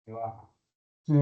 Sí,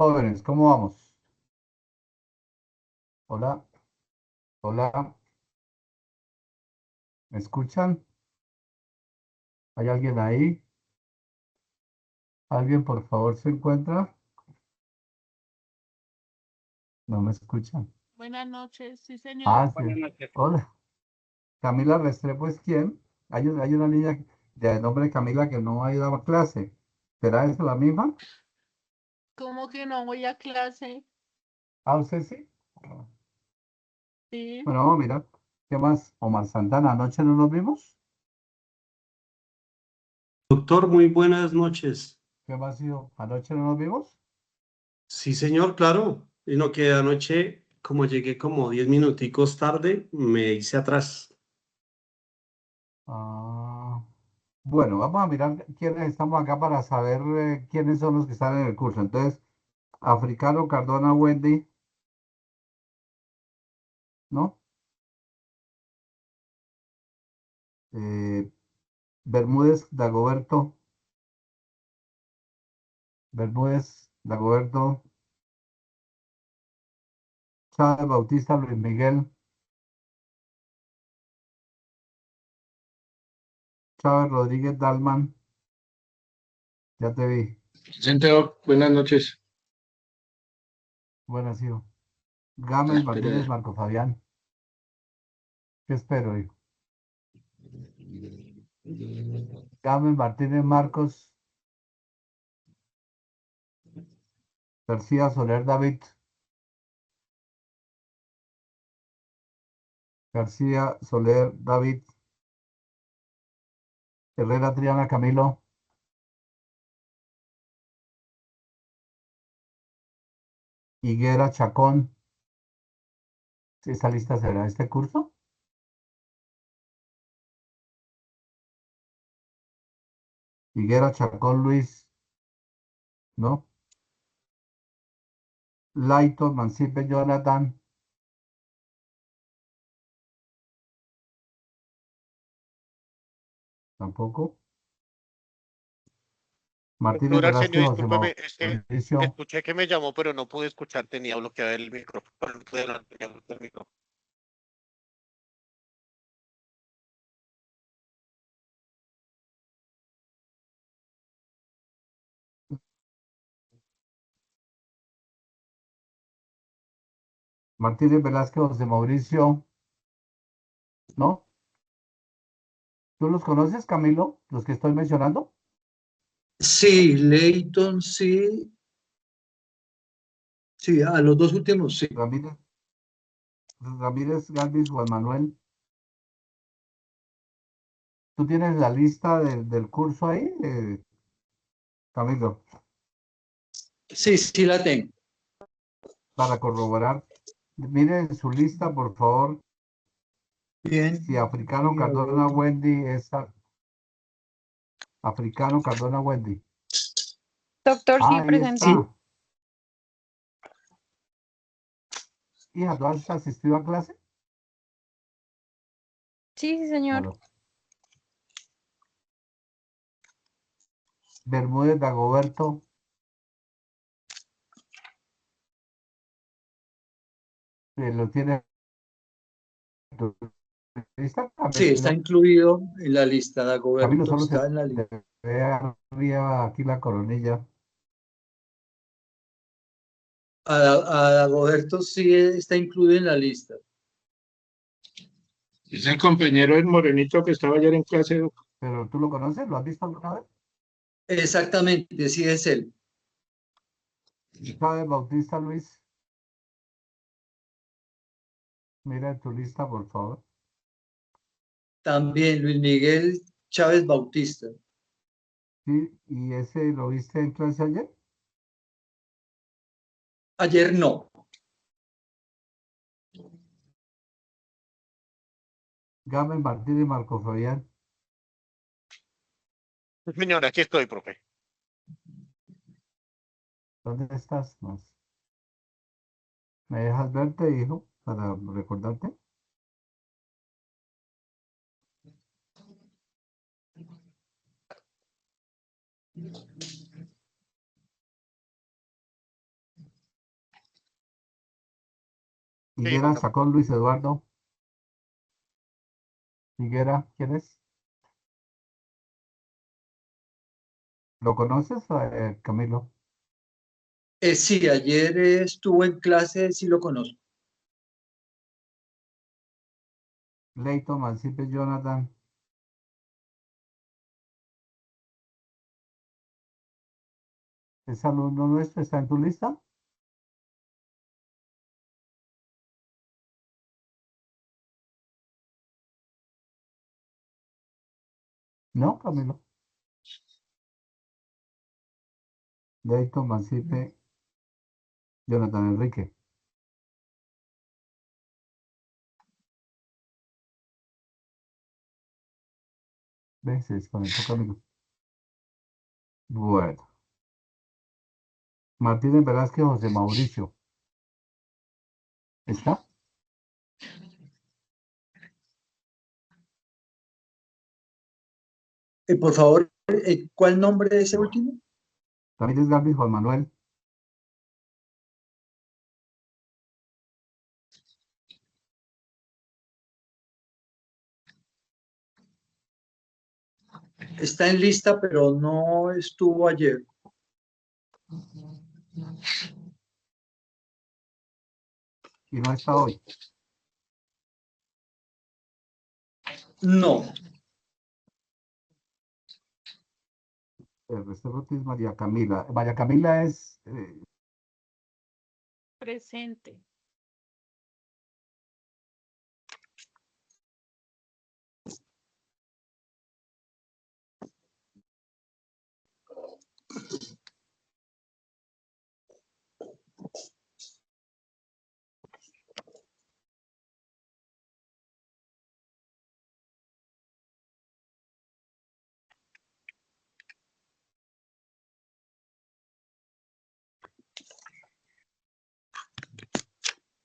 Jóvenes, ¿cómo vamos? Hola, hola, ¿me escuchan? ¿Hay alguien ahí? ¿Alguien, por favor, se encuentra? No me escuchan. Buenas noches, sí, señor. Ah, sí. Hola, Camila Restrepo es quién? Hay una niña de nombre Camila que no ha ido a clase. ¿Será esa la misma? ¿Cómo que no voy a clase? Ah, ¿usted sí? Sí. Bueno, mira, ¿qué más? Omar Santana, ¿anoche no nos vimos? Doctor, muy buenas noches. ¿Qué más sido? ¿Anoche no nos vimos? Sí, señor, claro. Y no que anoche, como llegué como 10 minuticos tarde, me hice atrás. Ah, bueno, vamos a mirar quiénes estamos acá para saber quiénes son los que están en el curso. Entonces, Africano Cardona Wendy, ¿no? Eh, Bermúdez Dagoberto, Bermúdez Dagoberto, Chávez Bautista Luis Miguel, Chávez Rodríguez Dalman, ya te vi. Vicente, buenas noches. Buenas, hijo. Gámez Martínez Marco Fabián, ¿qué espero, hijo? Gámez Martínez Marcos, García Soler David, García Soler David, Herrera Triana Camilo, Higuera Chacón. ¿Esta lista será este curso? Higuera Chacón Luis, ¿no? Laito Mancipe Jonathan, tampoco. Martínez Doctora Velázquez Arsenio, José discúlpeme, es que Mauricio. escuché que me llamó, pero no pude escuchar, tenía bloqueado el micrófono. No pude hablar, tenía bloqueado el micrófono. Martínez Velázquez José Mauricio, ¿no? ¿Tú los conoces, Camilo? ¿Los que estoy mencionando? Sí, Leighton, sí. Sí, a los dos últimos, sí. Ramírez, Ramírez Galvis Juan Manuel. ¿Tú tienes la lista del curso ahí, Camilo, Sí, sí la tengo. para corroborar? Miren su lista, por favor. Bien. Si Africano Cardona Wendy es Africano Cardona Wendy. Doctor, sí, Ahí presente. Sí, está. Hija, ¿tú has asistido a clase? Sí, sí, señor. Claro. Bermúdez Dagoberto. ¿Lo tiene en tu lista? sí, está Camilo, incluido en la lista. Camilo Dagoberto solo se está en la lista. le ve arriba aquí la coronilla. A Dagoberto sí está incluido en la lista. Es el compañero del morenito que estaba ayer en clase, doc. ¿Pero tú lo conoces? ¿Lo has visto alguna vez? Exactamente, sí es él. Chávez Bautista Luis. Mira tu lista, por favor. También Luis Miguel Chávez Bautista. Sí, ¿y ese lo viste en clase ayer? Ayer no. Gámez Martínez Marco Fabián. Sí, señora, aquí estoy, profe. ¿Dónde estás? Más? ¿Me dejas verte, hijo, para recordarte? Higuera sacó Luis Eduardo. Higuera, ¿quién es? ¿Lo conoces, Camilo? Sí, ayer estuvo en clase, sí lo conozco. Leito, Mancipe, Jonathan. ¿Es alumno nuestro? ¿Está en tu lista? No, Camilo. Leito, Mancipe, Jonathan Enrique. ¿Ves? Se desconectó Camilo. Bueno. Martínez Velázquez, José Mauricio. ¿Está? Por favor, ¿cuál nombre es ese último? Ramírez Galvis, Juan Manuel. Está en lista, pero no estuvo ayer. Y no está hoy. No. El resto es María Camila. María Camila es Presente.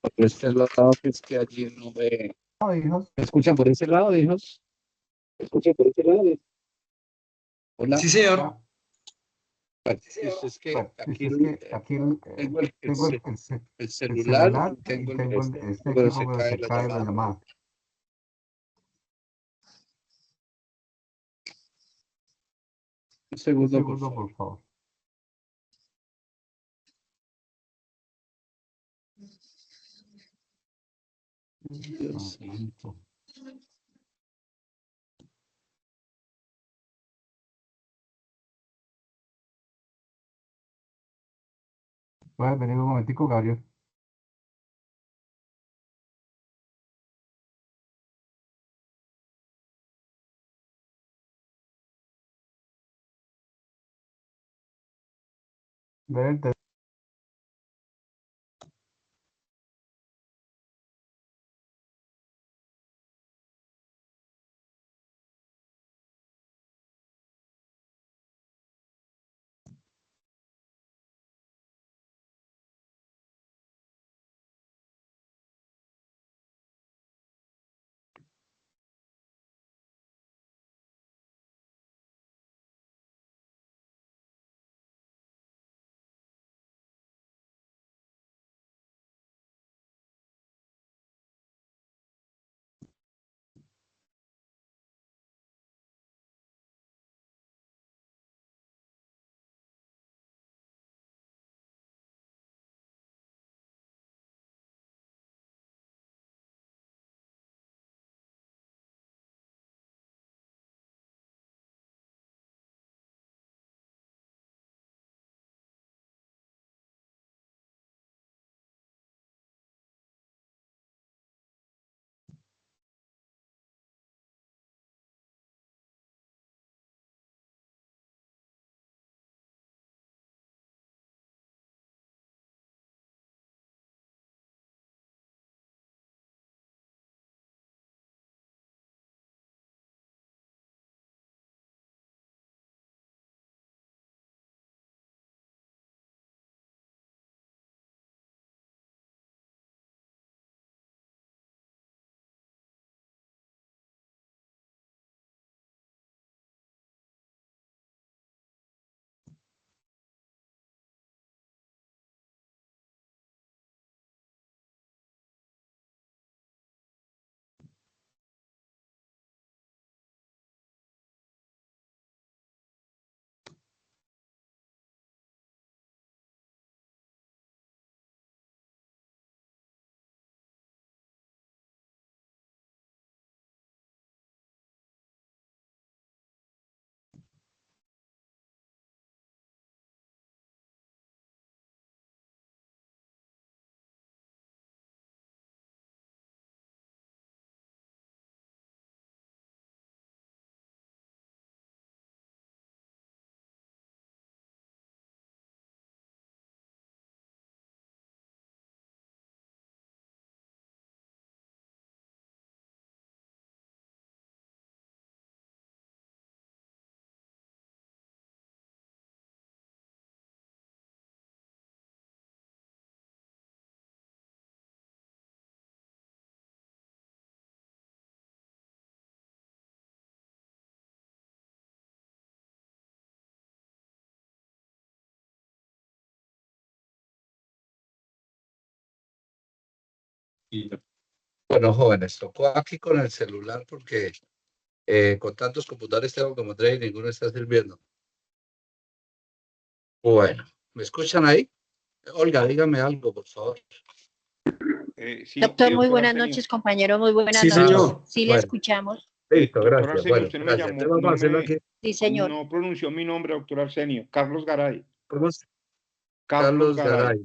Por este lado, que es que allí no me... hijos. ¿Me escuchan por ese lado, hijos? ¿Me escuchan por ese lado? Hola. Sí, señor. Ah, Bueno, es que bueno, aquí, es que aquí tengo tengo el el celular celular y y tengo tengo este pero equipo, se pero cae se la cae la llamada. llamada. Un Un segundo, por segundo, favor. por favor. Dios Santo. Puedes venir un momentico, Gabriel. Ven, Bueno, jóvenes, tocó aquí con el celular porque con tantos computadores tengo como tres y ninguno está sirviendo. Bueno, ¿me escuchan ahí? Olga, dígame algo, por favor. Sí, Doctor, muy doctor buenas Arsenio. noches, compañero, muy buenas Sí, noches. señor. Sí, le Bueno, escuchamos. listo, Doctor gracias. Arsenio, Bueno, usted me gracias. llamó, Entonces vamos a hacerlo aquí. Sí, señor. no pronunció mi nombre, doctor Arsenio. Carlos Garay. ¿Cómo es? Carlos Carlos Garay.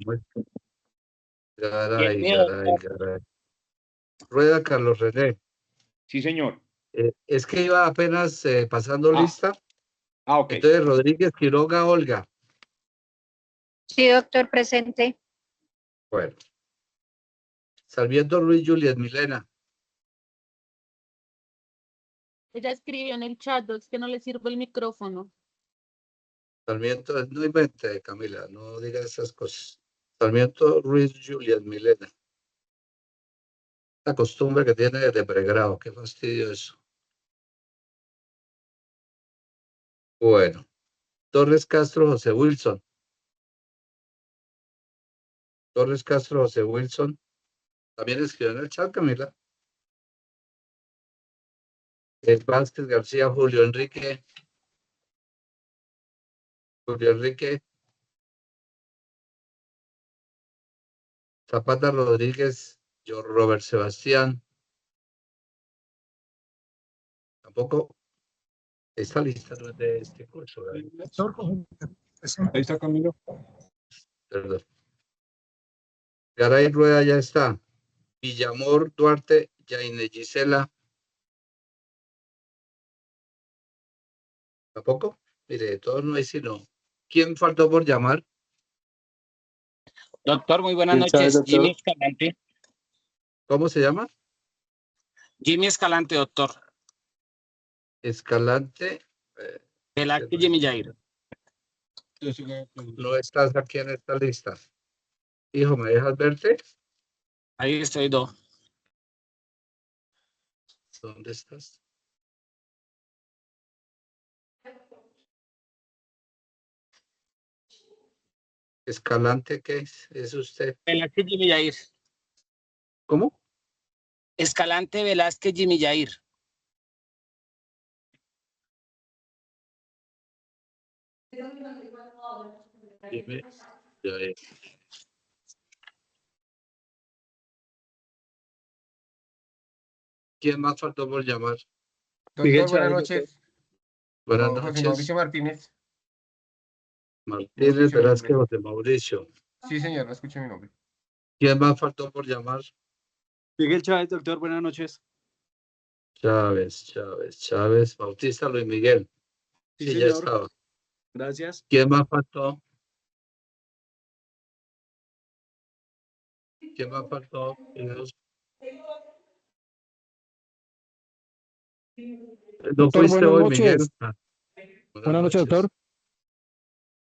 Garay. Garay. Rueda Carlos René. Sí, señor. Es que iba apenas pasando Ah, lista. ok. Entonces, Rodríguez Quiroga, Olga. Sí, doctor, presente. Bueno. Sarmiento Ruiz, Juliet Milena. Ella escribió en el chat, es que no le sirve el micrófono. Sarmiento, no invente, Camila, no diga esas cosas. Sarmiento Ruiz, Juliet Milena. La costumbre que tiene de pregrado, qué fastidio eso. Bueno. Torres Castro, José Wilson. Torres Castro, José Wilson. También escribió en el chat, Camila. El Vázquez García, Julio Enrique. Zapata Rodríguez, yo Robert Sebastián. Tampoco esta lista no es de este curso. Ahí está Camilo. Perdón. Garay Rueda ya está. Villamor Duarte, Yaine Gisela. ¿Tampoco? Mire, de todos no hay sino. ¿Quién faltó por llamar? Doctor, muy buenas ¿Quién sabe, noches. doctor? Jimmy Escalante. ¿Cómo se llama? Jimmy Escalante, doctor. Escalante. Velázquez Jimmy Jair. No estás aquí en esta lista. Hijo, ¿me dejas verte? Ahí estoy, dos. ¿Dónde estás? Escalante, ¿qué es? ¿Es usted? Velázquez Jimmy Jair. ¿Cómo? Escalante Velázquez Jimmy Jair. Dime. Ya, ¿Quién más faltó por llamar? Miguel Doctor, buenas Chávez, noches. Buenas José noches. Mauricio Martínez. Martínez Escuche mi Velázquez nombre. José Mauricio. Sí, señor, no escuché mi nombre. ¿Quién más faltó por llamar? Miguel Chávez, doctor, buenas noches. Chávez. Bautista Luis Miguel. Sí, Sí, ya señor. estaba. Gracias. ¿Quién más faltó? No Doctor, fuiste buenas hoy, Miguel. noches. Buenas Buenas noches, doctor.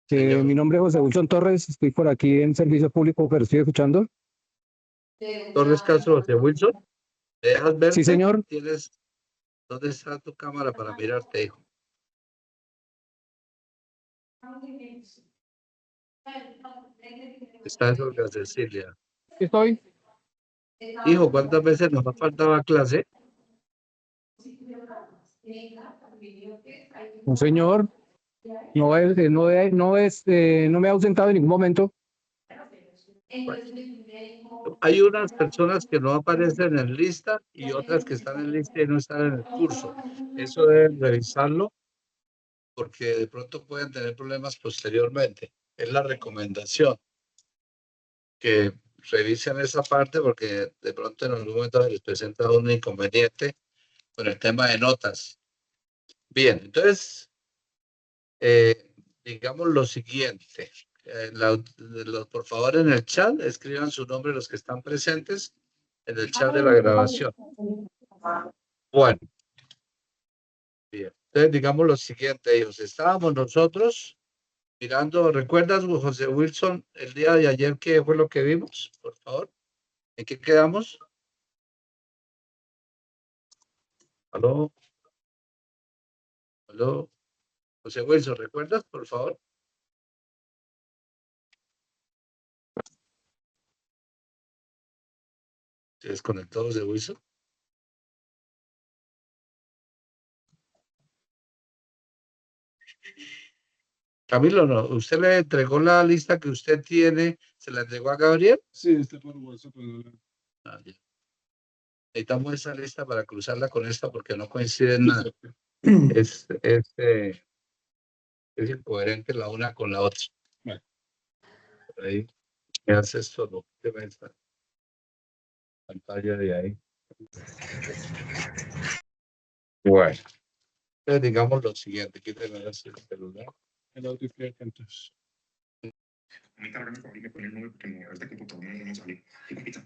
Señor. Mi nombre es José Wilson Torres. Estoy por aquí en servicio público, pero estoy escuchando. Torres Castro José Wilson. ¿Me dejas verte? Sí, señor. ¿Dónde está tu cámara para mirarte, hijo? Está en Olga Cecilia. Estoy. Hijo, ¿cuántas veces nos ha faltado a clase? Un señor. No me ha ausentado en ningún momento. Hay unas personas que no aparecen en lista y otras que están en lista y no están en el curso. Eso deben revisarlo porque de pronto pueden tener problemas posteriormente. Es la recomendación que revisen esa parte porque de pronto en algún momento se les presenta un inconveniente con el tema de notas. Bien, entonces, digamos lo siguiente. Por favor, en el chat, escriban su nombre los que están presentes en el chat de la grabación. Bueno. Bien. Entonces, digamos lo siguiente, hijos. Estábamos nosotros mirando, ¿recuerdas, José Wilson, el día de ayer qué fue lo que vimos? Por favor. ¿En qué quedamos? ¿Aló? José Wilson, ¿recuerdas, por favor? ¿Se desconectó de Wilson? Camilo, no, ¿usted le entregó la lista que usted tiene? ¿Se la entregó a Gabriel? Sí, está por WhatsApp. Ah, ya. Necesitamos esa lista para cruzarla con esta porque no coincide en nada. Es incoherente la una con la otra. Bueno. Por ahí, ¿qué hace esto? No, ¿qué ve esta pantalla de ahí? Bueno, entonces digamos lo siguiente, quítame el celular. El audio que entonces. Ahorita ahora me fabriqué con el número porque no, ahorita computador no me salió. ¿Qué pizza?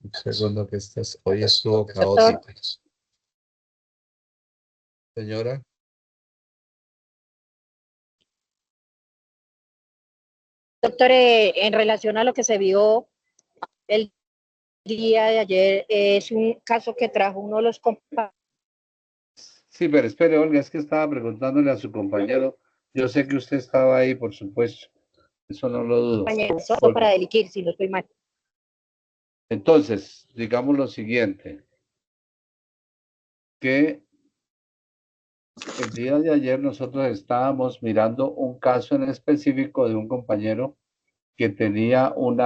Un segundo que hoy estuvo caótico. Señora. Doctor, en relación a lo que se vio el día de ayer, es un caso que trajo uno de los compañeros. Sí, pero espere, Olga, es que estaba preguntándole a su compañero. Yo sé que usted estaba ahí, por supuesto. Eso no lo dudo. Solo para delinquir, si no estoy mal. Entonces, digamos lo siguiente, que el día de ayer nosotros estábamos mirando un caso en específico de un compañero que tiene un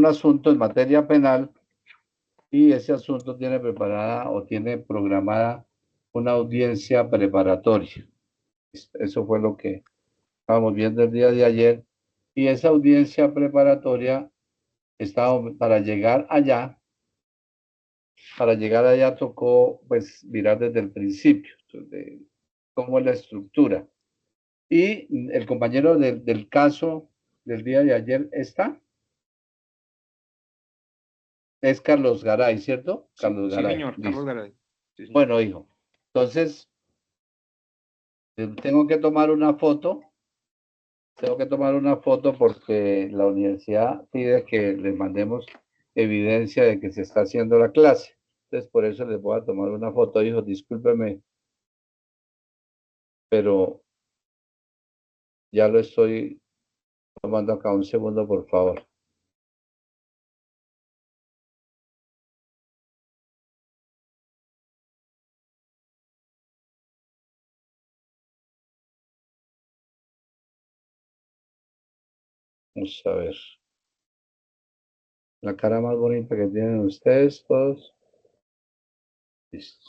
asunto en materia penal y ese asunto tiene preparada o tiene programada una audiencia preparatoria. Eso fue lo que estábamos viendo el día de ayer y esa audiencia preparatoria estaba para llegar allá tocó pues mirar desde el principio de cómo es la estructura. Y el compañero del caso del día de ayer es Carlos Garay, ¿cierto? Carlos Sí, Garay. señor, Listo. Carlos Garay. Sí, señor. Bueno, hijo, entonces tengo que tomar una foto. Porque la universidad pide que les mandemos evidencia de que se está haciendo la clase. Entonces, por eso les voy a tomar una foto, hijo, discúlpeme, pero ya lo estoy tomando acá. Un segundo, por favor. Vamos a ver. La cara más bonita que tienen ustedes todos. Listo.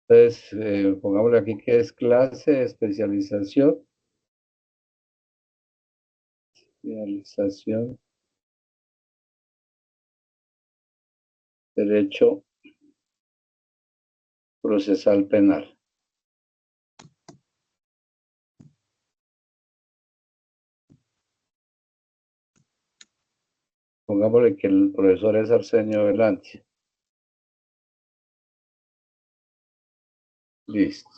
Entonces, pongámosle aquí que es clase de especialización. Especialización. Derecho procesal penal. Pongámosle que el profesor es Arsenio Velantia. Listo.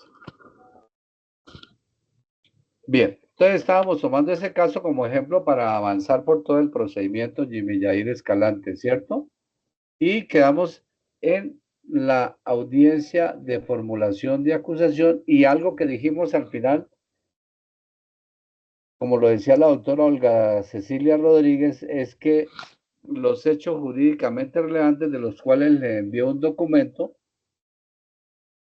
Bien, entonces estábamos tomando ese caso como ejemplo para avanzar por todo el procedimiento Jimmy Yair Escalante, ¿cierto? Y quedamos en la audiencia de formulación de acusación y algo que dijimos al final, como lo decía la doctora Olga Cecilia Rodríguez, es que los hechos jurídicamente relevantes de los cuales le envió un documento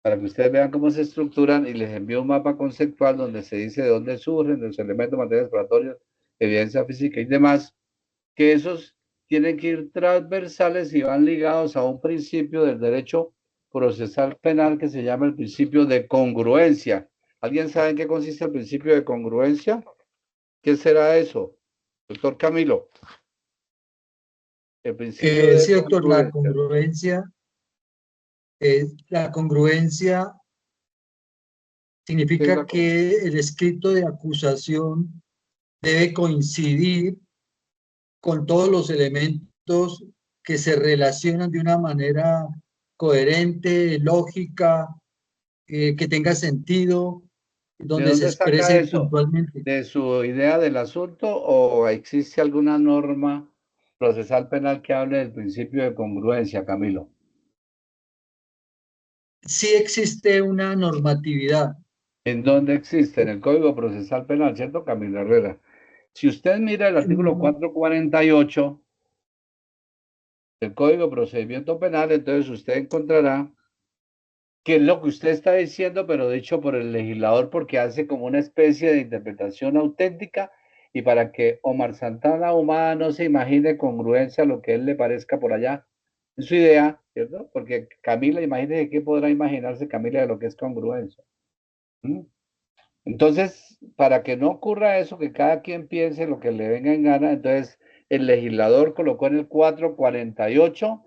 para que ustedes vean cómo se estructuran y les envío un mapa conceptual donde se dice de dónde surgen los elementos, materiales exploratorios, evidencia física y demás, que esos tienen que ir transversales y van ligados a un principio del derecho procesal penal que se llama el principio de congruencia. ¿Alguien sabe en qué consiste el principio de congruencia? ¿Qué será eso? Doctor Camilo. El principio de Sí, doctor, congruencia. la congruencia significa que el escrito de acusación debe coincidir con todos los elementos que se relacionan de una manera coherente, lógica, que tenga sentido, donde ¿De se dónde saca exprese eso? puntualmente. ¿De su idea del asunto o existe alguna norma procesal penal que hable del principio de congruencia, Camilo? Sí existe una normatividad ¿En dónde existe? En el Código Procesal Penal, ¿cierto, Camila Herrera? Si usted mira el artículo 448 del Código de Procedimiento Penal, entonces usted encontrará que es lo que usted está diciendo, pero dicho por el legislador, porque hace como una especie de interpretación auténtica y para que Omar Santana Humada no se imagine congruencia a lo que él le parezca por allá en su idea, ¿cierto? Porque Camila, imagínese qué podrá imaginarse Camila de lo que es congruencia. ¿Mm? Entonces, para que no ocurra eso, que cada quien piense lo que le venga en gana, entonces el legislador colocó en el 448,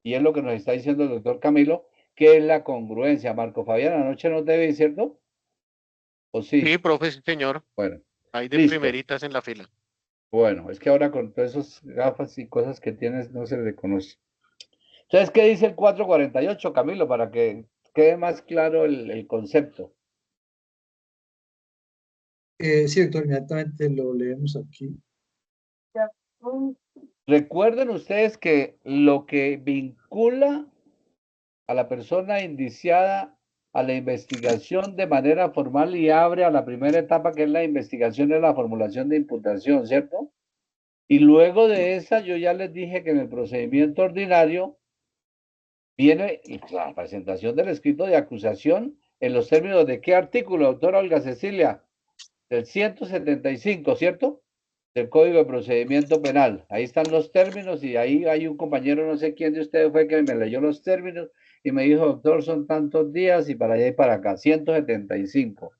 y es lo que nos está diciendo el doctor Camilo, que es la congruencia. Marco Fabián, anoche no te vi, ¿cierto? ¿O sí? Sí, profe, sí, señor. Bueno, Ahí de listo. primeritas en la fila. Bueno, es que ahora con todas esas gafas y cosas que tienes no se le conoce. Entonces, ¿qué dice el 448, Camilo, para que quede más claro el concepto? Sí, doctor, inmediatamente lo leemos aquí. Recuerden ustedes que lo que vincula a la persona indiciada a la investigación de manera formal y abre a la primera etapa, que es la investigación, es la formulación de imputación, ¿cierto? Y luego de esa, yo ya les dije que en el procedimiento ordinario viene la presentación del escrito de acusación en los términos de qué artículo, doctora Olga Cecilia, del 175, ¿cierto? Del Código de Procedimiento Penal. Ahí están los términos y ahí hay un compañero, no sé quién de ustedes fue que me leyó los términos y me dijo, doctor, son tantos días y para allá y para acá, 175.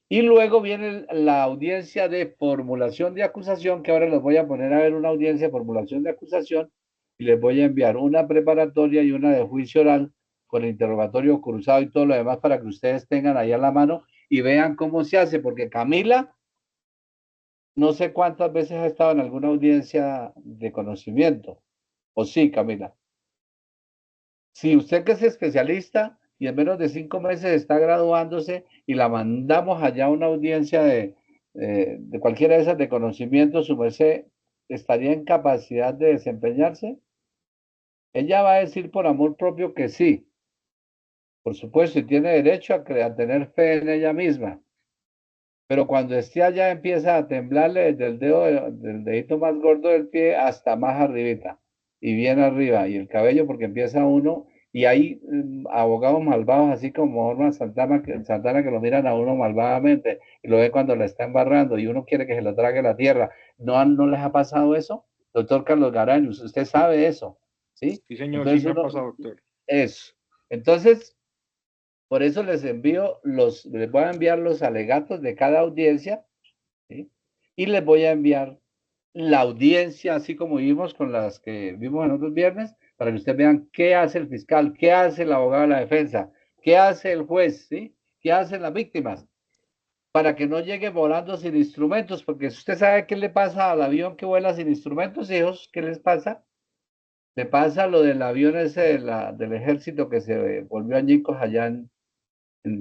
Y luego viene la audiencia de formulación de acusación, que ahora les voy a poner a ver una audiencia de formulación de acusación y les voy a enviar una preparatoria y una de juicio oral con el interrogatorio cruzado y todo lo demás para que ustedes tengan ahí a la mano y vean cómo se hace, porque Camila no sé cuántas veces ha estado en alguna audiencia de conocimiento. ¿O sí, Camila? Si usted que es especialista y en menos de 5 meses está graduándose y la mandamos allá a una audiencia de cualquiera de esas de conocimiento, su merced estaría en capacidad de desempeñarse. Ella va a decir por amor propio que sí. Por supuesto, y tiene derecho a tener fe en ella misma. Pero cuando esté allá empieza a temblarle desde el dedo, del dedito más gordo del pie hasta más arribita y bien arriba y el cabello porque empieza uno y hay abogados malvados así como Orman Santana que lo miran a uno malvadamente y lo ve cuando la está embarrando y uno quiere que se lo trague la tierra. ¿No les ha pasado eso? Doctor Carlos Garaño, usted sabe eso, ¿sí? Sí, señor, Entonces sí me ha uno, pasado, doctor. eso. Entonces, por eso les voy a enviar los alegatos de cada audiencia, ¿sí? Y les voy a enviar la audiencia, así como vimos con las que vimos en otros viernes, para que ustedes vean qué hace el fiscal, qué hace el abogado de la defensa, qué hace el juez, ¿sí? ¿Qué hacen las víctimas? Para que no llegue volando sin instrumentos, porque si usted sabe qué le pasa al avión que vuela sin instrumentos, hijos, ¿qué les pasa? Le pasa lo del avión ese del ejército que se volvió añicos allá en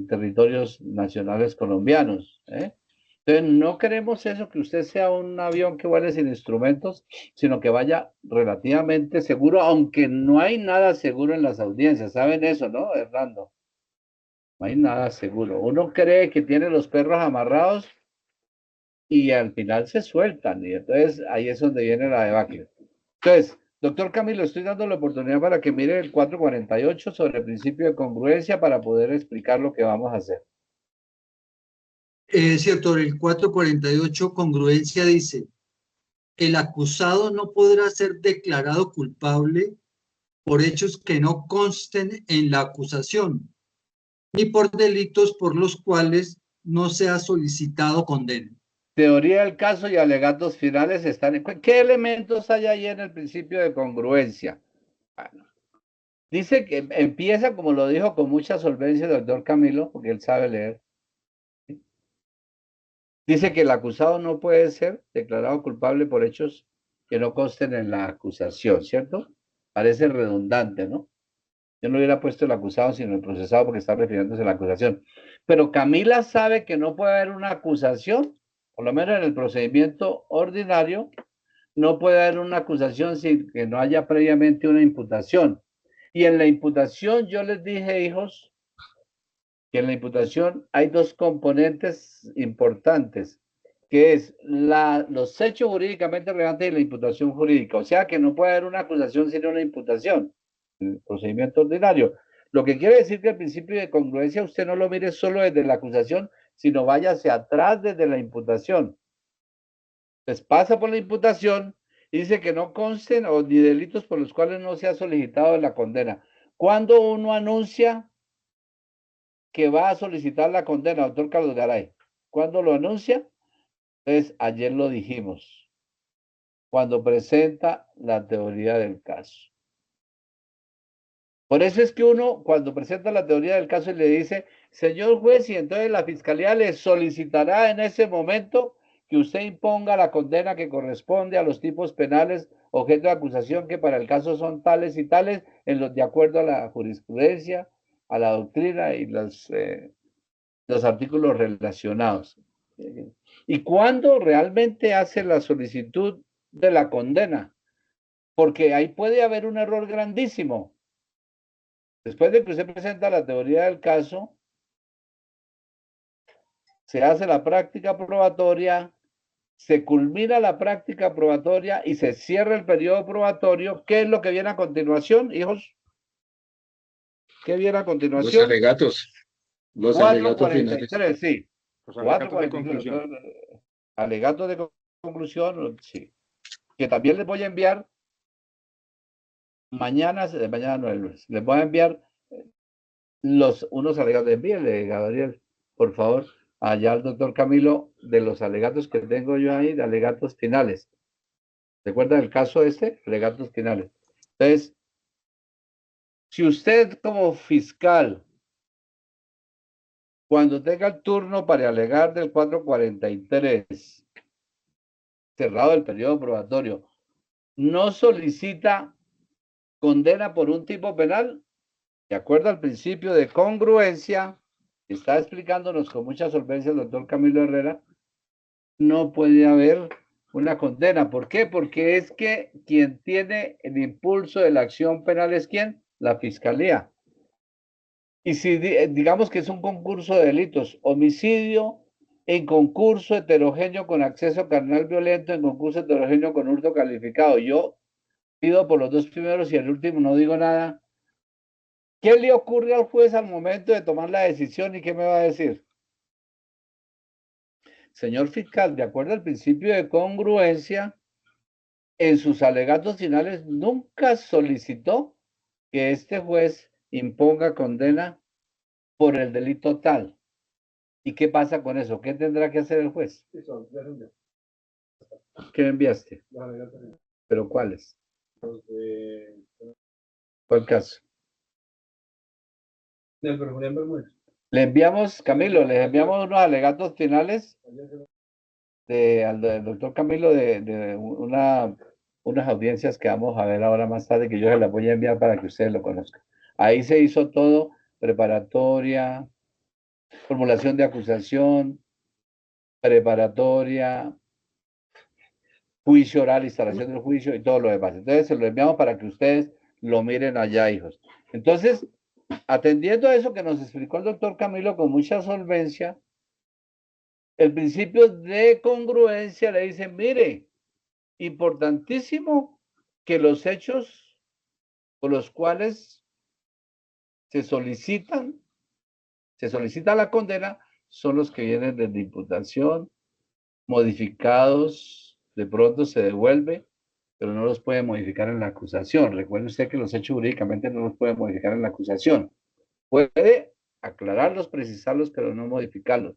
territorios nacionales colombianos, ¿eh? Entonces, no queremos eso, que usted sea un avión que vuele sin instrumentos, sino que vaya relativamente seguro, aunque no hay nada seguro en las audiencias. ¿Saben eso, no, Hernando? No hay nada seguro. Uno cree que tiene los perros amarrados y al final se sueltan, y entonces ahí es donde viene la debacle. Entonces, doctor Camilo, estoy dando la oportunidad para que mire el 448 sobre el principio de congruencia para poder explicar lo que vamos a hacer. Cierto, el 448 congruencia dice, el acusado no podrá ser declarado culpable por hechos que no consten en la acusación, ni por delitos por los cuales no sea solicitado condena. Teoría del caso y alegatos finales están en... ¿Qué elementos hay ahí en el principio de congruencia? Bueno, dice que empieza, como lo dijo con mucha solvencia el doctor Camilo, porque él sabe leer. Dice que el acusado no puede ser declarado culpable por hechos que no consten en la acusación, ¿cierto? Parece redundante, ¿no? Yo no hubiera puesto el acusado sino el procesado porque está refiriéndose a la acusación. Pero Camila sabe que no puede haber una acusación, por lo menos en el procedimiento ordinario, no puede haber una acusación sin que no haya previamente una imputación. Y en la imputación yo les dije, hijos, que en la imputación hay dos componentes importantes, que es los hechos jurídicamente relevantes y la imputación jurídica. O sea que no puede haber una acusación sin una imputación, el procedimiento ordinario. Lo que quiere decir que el principio de congruencia usted no lo mire solo desde la acusación, sino vaya hacia atrás desde la imputación. Entonces pasa por la imputación y dice que no consten o ni delitos por los cuales no se ha solicitado la condena. Cuando uno anuncia que va a solicitar la condena, doctor Carlos Garay, ¿cuándo lo anuncia? Entonces, ayer lo dijimos, cuando presenta la teoría del caso. Por eso es que uno, cuando presenta la teoría del caso y le dice, señor juez, y entonces la fiscalía le solicitará en ese momento que usted imponga la condena que corresponde a los tipos penales objeto de acusación que para el caso son tales y tales, de acuerdo a la jurisprudencia, a la doctrina y los artículos relacionados. ¿Y cuándo realmente hace la solicitud de la condena? Porque ahí puede haber un error grandísimo. Después de que usted presenta la teoría del caso, se hace la práctica probatoria, se culmina la práctica probatoria y se cierra el periodo probatorio. ¿Qué es lo que viene a continuación, hijos? ¿Qué viene a continuación? Los alegatos. Los alegatos finales. 443, sí. Los alegatos de 443. conclusión. Alegatos de conclusión, sí. Que también les voy a enviar mañana no, el lunes. Les voy a enviar unos alegatos. Envíenle, Gabriel, por favor, allá al doctor Camilo, de los alegatos que tengo yo ahí, de alegatos finales. ¿Recuerda el caso este? Alegatos finales. Entonces, si usted como fiscal, cuando tenga el turno para alegar del 443, cerrado el periodo probatorio, no solicita condena por un tipo penal, de acuerdo al principio de congruencia, que está explicándonos con mucha solvencia el doctor Camilo Herrera, no puede haber una condena. ¿Por qué? Porque es que quien tiene el impulso de la acción penal es ¿quién? La fiscalía. Y si digamos que es un concurso de delitos, homicidio en concurso heterogéneo con acceso carnal violento, en concurso heterogéneo con hurto calificado, yo pido por los dos primeros y el último no digo nada. ¿Qué le ocurre al juez al momento de tomar la decisión y qué me va a decir? Señor fiscal, de acuerdo al principio de congruencia, en sus alegatos finales nunca solicitó que este juez imponga condena por el delito tal. ¿Y qué pasa con eso? ¿Qué tendrá que hacer el juez? ¿Qué enviaste? ¿Pero cuáles? ¿Cuál caso? Le enviamos, Camilo, les enviamos unos alegatos finales al doctor Camilo de unas audiencias que vamos a ver ahora más tarde, que yo se las voy a enviar para que ustedes lo conozcan. Ahí se hizo todo, preparatoria, formulación de acusación, preparatoria, juicio oral, instalación del juicio y todo lo demás. Entonces se lo enviamos para que ustedes lo miren allá, hijos. Entonces, atendiendo a eso que nos explicó el doctor Camilo con mucha solvencia, el principio de congruencia le dice, mire, importantísimo que los hechos por los cuales se solicita la condena son los que vienen de imputación, modificados, de pronto se devuelve, pero no los puede modificar en la acusación. Recuerde usted que los hechos jurídicamente no los puede modificar en la acusación. Puede aclararlos, precisarlos, pero no modificarlos.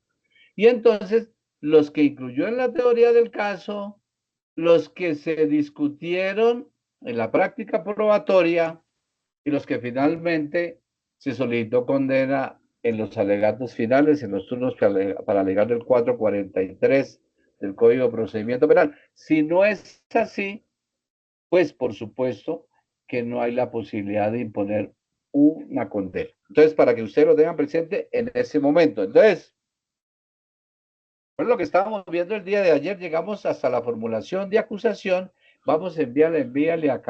Y entonces, los que incluyó en la teoría del caso, los que se discutieron en la práctica probatoria y los que finalmente se solicitó condena en los alegatos finales, en los turnos para alegar del 443 del Código de Procedimiento Penal. Si no es así, pues por supuesto que no hay la posibilidad de imponer una condena. Entonces, para que ustedes lo tengan presente en ese momento. Entonces, por lo que estábamos viendo el día de ayer, llegamos hasta la formulación de acusación. Vamos a envíale a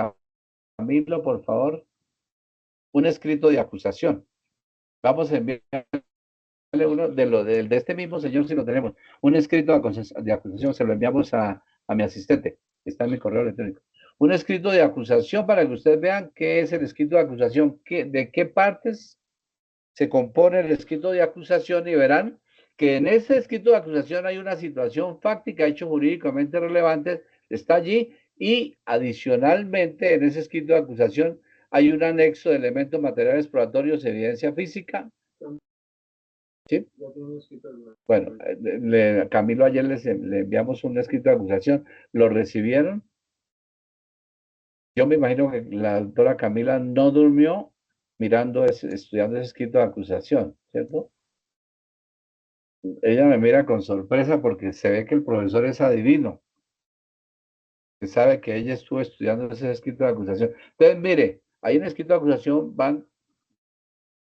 Camilo, por favor, un escrito de acusación. Vamos a enviar uno de este mismo señor, si lo tenemos, un escrito de acusación, se lo enviamos a mi asistente, está en mi correo electrónico. Un escrito de acusación para que ustedes vean qué es el escrito de acusación, de qué partes se compone el escrito de acusación y verán que en ese escrito de acusación hay una situación fáctica, hechos jurídicamente relevantes, está allí y adicionalmente en ese escrito de acusación hay un anexo de elementos materiales probatorios, evidencia física. ¿Sí? Bueno, Camilo ayer le enviamos un escrito de acusación, ¿lo recibieron? Yo me imagino que la doctora Camila no durmió estudiando ese escrito de acusación, ¿cierto? Ella me mira con sorpresa porque se ve que el profesor es adivino, que sabe que ella estuvo estudiando ese escrito de acusación. Entonces, mire, hay un escrito de acusación, van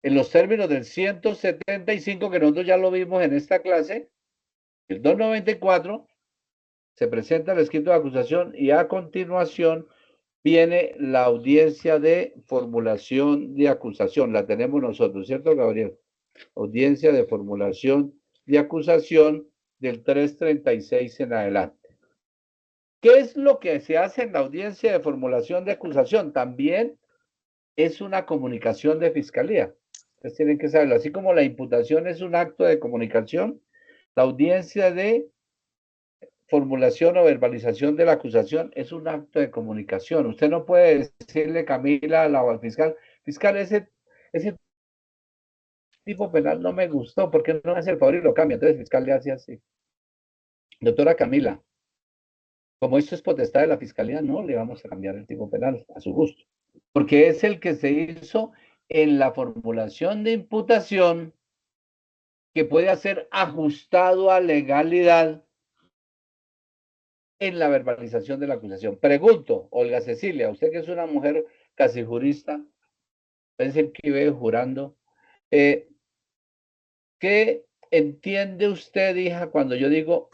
en los términos del 175, que nosotros ya lo vimos en esta clase, el 294, se presenta el escrito de acusación y a continuación viene la audiencia de formulación de acusación. La tenemos nosotros, ¿cierto, Gabriel? Audiencia de formulación de acusación del 336 en adelante. ¿Qué es lo que se hace en la audiencia de formulación de acusación? También es una comunicación de fiscalía. Ustedes tienen que saberlo. Así como la imputación es un acto de comunicación, la audiencia de formulación o verbalización de la acusación es un acto de comunicación. Usted no puede decirle, Camila, al fiscal, ese tipo penal no me gustó, ¿por qué no hace el favor y lo cambia? Entonces el fiscal le hace así. Doctora Camila, como esto es potestad de la fiscalía, no le vamos a cambiar el tipo penal a su gusto, porque es el que se hizo en la formulación de imputación que puede ser ajustado a legalidad en la verbalización de la acusación. Pregunto, Olga Cecilia, usted que es una mujer casi jurista, pensé que iba jurando, ¿qué entiende usted, hija, cuando yo digo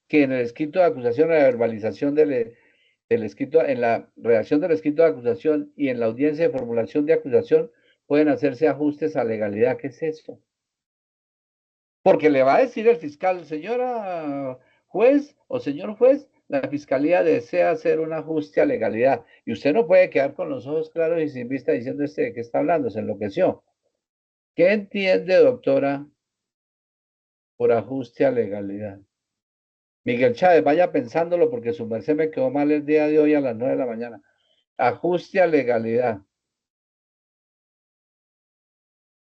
que en el escrito de acusación, en la verbalización del escrito, en la redacción del escrito de acusación y en la audiencia de formulación de acusación pueden hacerse ajustes a legalidad? ¿Qué es eso? Porque le va a decir el fiscal, señora juez o señor juez, la fiscalía desea hacer un ajuste a legalidad. Y usted no puede quedar con los ojos claros y sin vista diciendo de qué está hablando, se enloqueció. ¿Qué entiende, doctora, por ajuste a legalidad? Miguel Chávez, vaya pensándolo porque su merced me quedó mal el día de hoy a las 9 de la mañana. Ajuste a legalidad.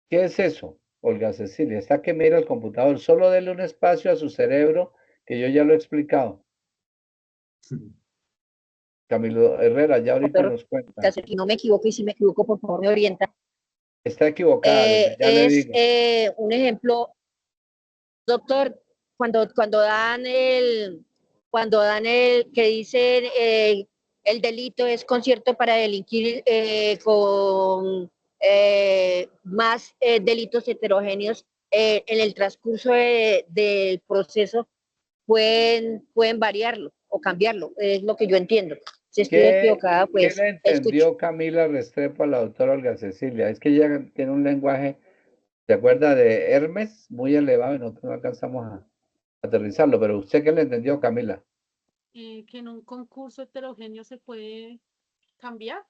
¿Qué es eso, Olga Cecilia? Está que mira el computador. Solo dele un espacio a su cerebro, que yo ya lo he explicado. Camilo Herrera, ya ahorita nos cuenta. Si no me equivoco y si me equivoco, por favor me orienta. Está equivocada, ya le digo. Un ejemplo, doctor, cuando dan el que dicen el delito es concierto para delinquir con más delitos heterogéneos en el transcurso del proceso pueden variarlo o cambiarlo, es lo que yo entiendo. Si estoy equivocada, pues ¿qué le entendió Camila Restrepo a la doctora Olga Cecilia? Es que ella tiene un lenguaje, ¿se acuerda de Hermes? Muy elevado y nosotros no alcanzamos a aterrizarlo, pero ¿usted qué le entendió, Camila? Que en un concurso heterogéneo se puede cambiar.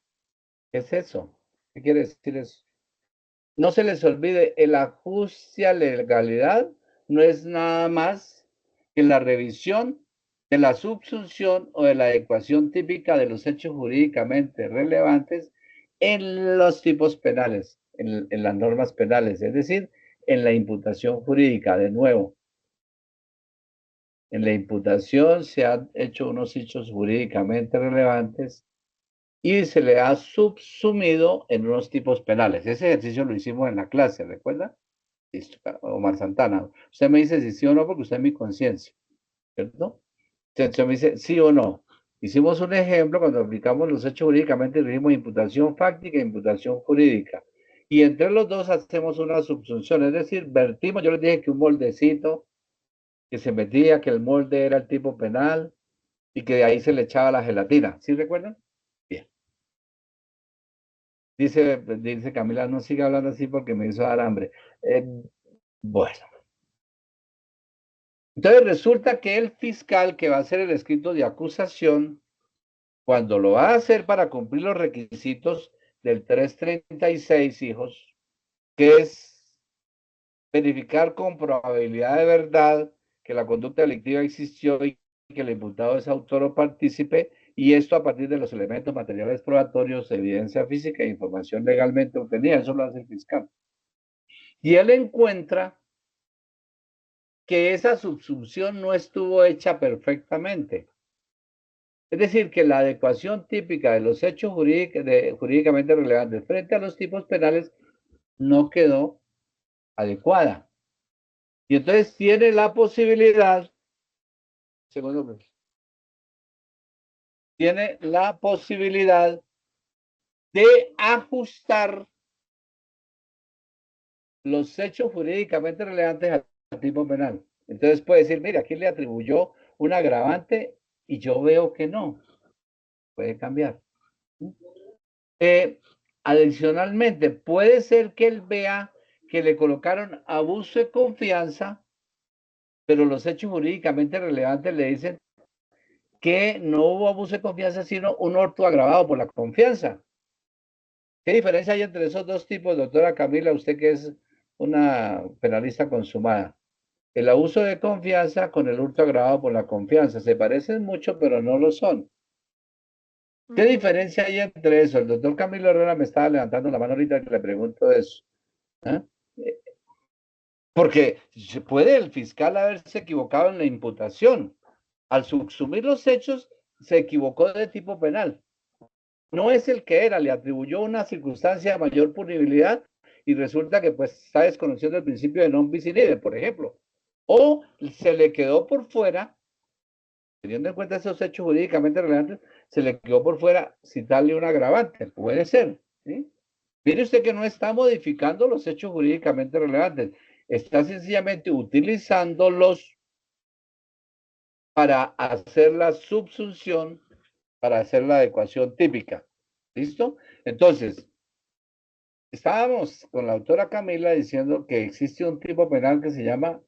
¿Qué es eso? ¿Qué quiere decir eso? No se les olvide, el ajuste a legalidad no es nada más que la revisión de la subsunción o de la adecuación típica de los hechos jurídicamente relevantes en los tipos penales, en las normas penales, es decir, en la imputación jurídica. De nuevo, en la imputación se han hecho unos hechos jurídicamente relevantes y se le ha subsumido en unos tipos penales. Ese ejercicio lo hicimos en la clase, ¿recuerda? Listo, Omar Santana. Usted me dice si sí o no porque usted es mi conciencia, ¿cierto? Usted me dice sí o no. Hicimos un ejemplo cuando aplicamos los hechos jurídicamente, dijimos imputación fáctica e imputación jurídica. Y entre los dos hacemos una subsunción, es decir, vertimos, yo les dije que un moldecito que se metía, que el molde era el tipo penal y que de ahí se le echaba la gelatina. ¿Sí recuerdan? Bien. Dice Camila, no siga hablando así porque me hizo dar hambre. Bueno. Entonces resulta que el fiscal que va a hacer el escrito de acusación, cuando lo va a hacer para cumplir los requisitos del 336, hijos, que es verificar con probabilidad de verdad que la conducta delictiva existió y que el imputado es autor o partícipe, y esto a partir de los elementos materiales probatorios, evidencia física e información legalmente obtenida. Eso lo hace el fiscal. Y él encuentra que esa subsunción no estuvo hecha perfectamente. Es decir, que la adecuación típica de los hechos jurídicamente relevantes frente a los tipos penales no quedó adecuada. Y entonces tiene la posibilidad, tiene la posibilidad de ajustar los hechos jurídicamente relevantes al tipo penal. Entonces puede decir, mira, aquí le atribuyó un agravante y yo veo que no. Puede cambiar. Adicionalmente, puede ser que él vea que le colocaron abuso de confianza, pero los hechos jurídicamente relevantes le dicen que no hubo abuso de confianza, sino un hurto agravado por la confianza. ¿Qué diferencia hay entre esos dos tipos, doctora Camila, usted que es una penalista consumada? El abuso de confianza con el hurto agravado por la confianza. Se parecen mucho, pero no lo son. ¿Qué diferencia hay entre eso? El doctor Camilo Herrera me estaba levantando la mano ahorita que le pregunto eso. ¿Ah? Porque puede el fiscal haberse equivocado en la imputación. Al subsumir los hechos, se equivocó de tipo penal. No es el que era, le atribuyó una circunstancia de mayor punibilidad y resulta que pues está desconociendo el principio de non bis in idem, por ejemplo. O se le quedó por fuera, teniendo en cuenta esos hechos jurídicamente relevantes, se le quedó por fuera citarle un agravante. Puede ser. ¿Sí? Mire usted que no está modificando los hechos jurídicamente relevantes, está sencillamente utilizándolos para hacer la subsunción, para hacer la adecuación típica. ¿Listo? Entonces, estábamos con la autora Camila diciendo que existe un tipo penal que se llama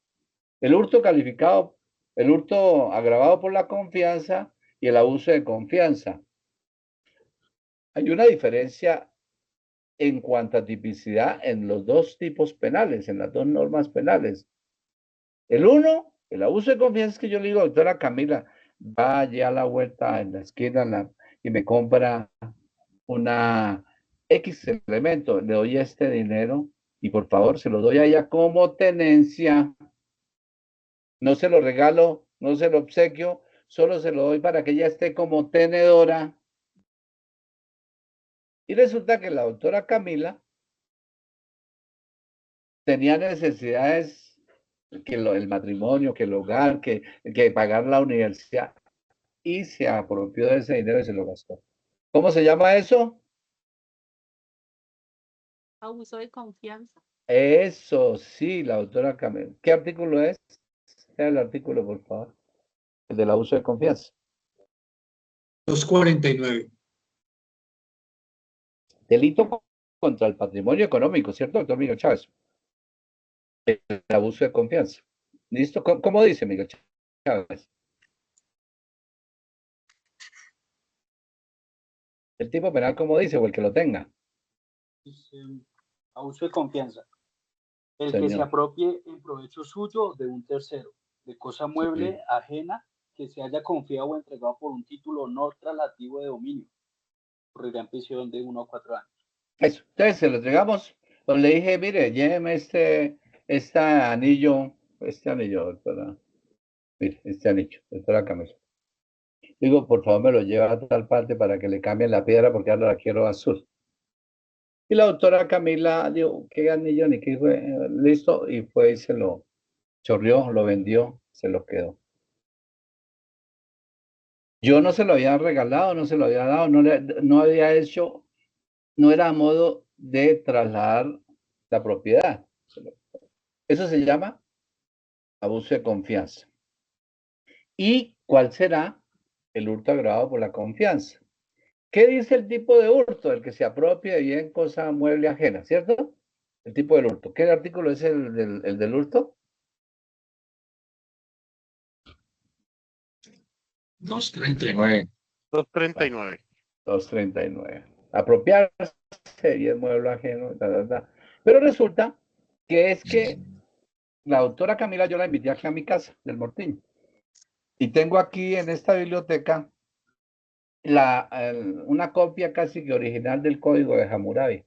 el hurto calificado, el hurto agravado por la confianza y el abuso de confianza. Hay una diferencia en cuanto a tipicidad en los dos tipos penales, en las dos normas penales. El uno, el abuso de confianza, es que yo le digo, doctora Camila, vaya a la vuelta en la esquina y me compra una X elemento, le doy este dinero y por favor se lo doy a ella como tenencia. No se lo regalo, no se lo obsequio, solo se lo doy para que ella esté como tenedora. Y resulta que la doctora Camila tenía necesidades, que el matrimonio, que el hogar, que pagar la universidad, y se apropió de ese dinero y se lo gastó. ¿Cómo se llama eso? Abuso de confianza. Eso, sí, la doctora Camila. ¿Qué artículo es? El artículo, por favor. El del abuso de confianza. 249. Delito contra el patrimonio económico, ¿cierto, doctor Miguel Chávez? El abuso de confianza. ¿Listo? ¿Cómo dice Miguel Chávez? El tipo penal, ¿cómo dice? O el que lo tenga. Abuso de confianza. El Señor. que se apropie en provecho suyo o de un tercero, de cosa mueble ajena que se haya confiado o entregado por un título no traslativo de dominio. Ocurrirá en prisión de 1 a 4 años. Eso. Entonces se lo entregamos. Pues le dije, mire, lléveme este anillo, doctora. Mire, este anillo, doctora Camila. Digo, por favor, me lo lleva a tal parte para que le cambien la piedra porque ahora la quiero azul. Y la doctora Camila dijo, ¿qué anillo ni qué fue? Listo, y fue y se lo chorreó, lo vendió, se lo quedó. Yo no se lo había regalado, no se lo había dado, no había hecho, no era a modo de trasladar la propiedad. Eso se llama abuso de confianza. ¿Y cuál será el hurto agravado por la confianza? ¿Qué dice el tipo de hurto? El que se apropia de bien cosa mueble ajena, ¿cierto? El tipo del hurto. ¿Qué artículo es el del hurto? 239. 239. 239. Apropiarse y es mueble ajeno. Pero resulta que es que la doctora Camila yo la invité aquí a mi casa del Mortiño. Y tengo aquí en esta biblioteca una copia casi que original del Código de Hammurabi.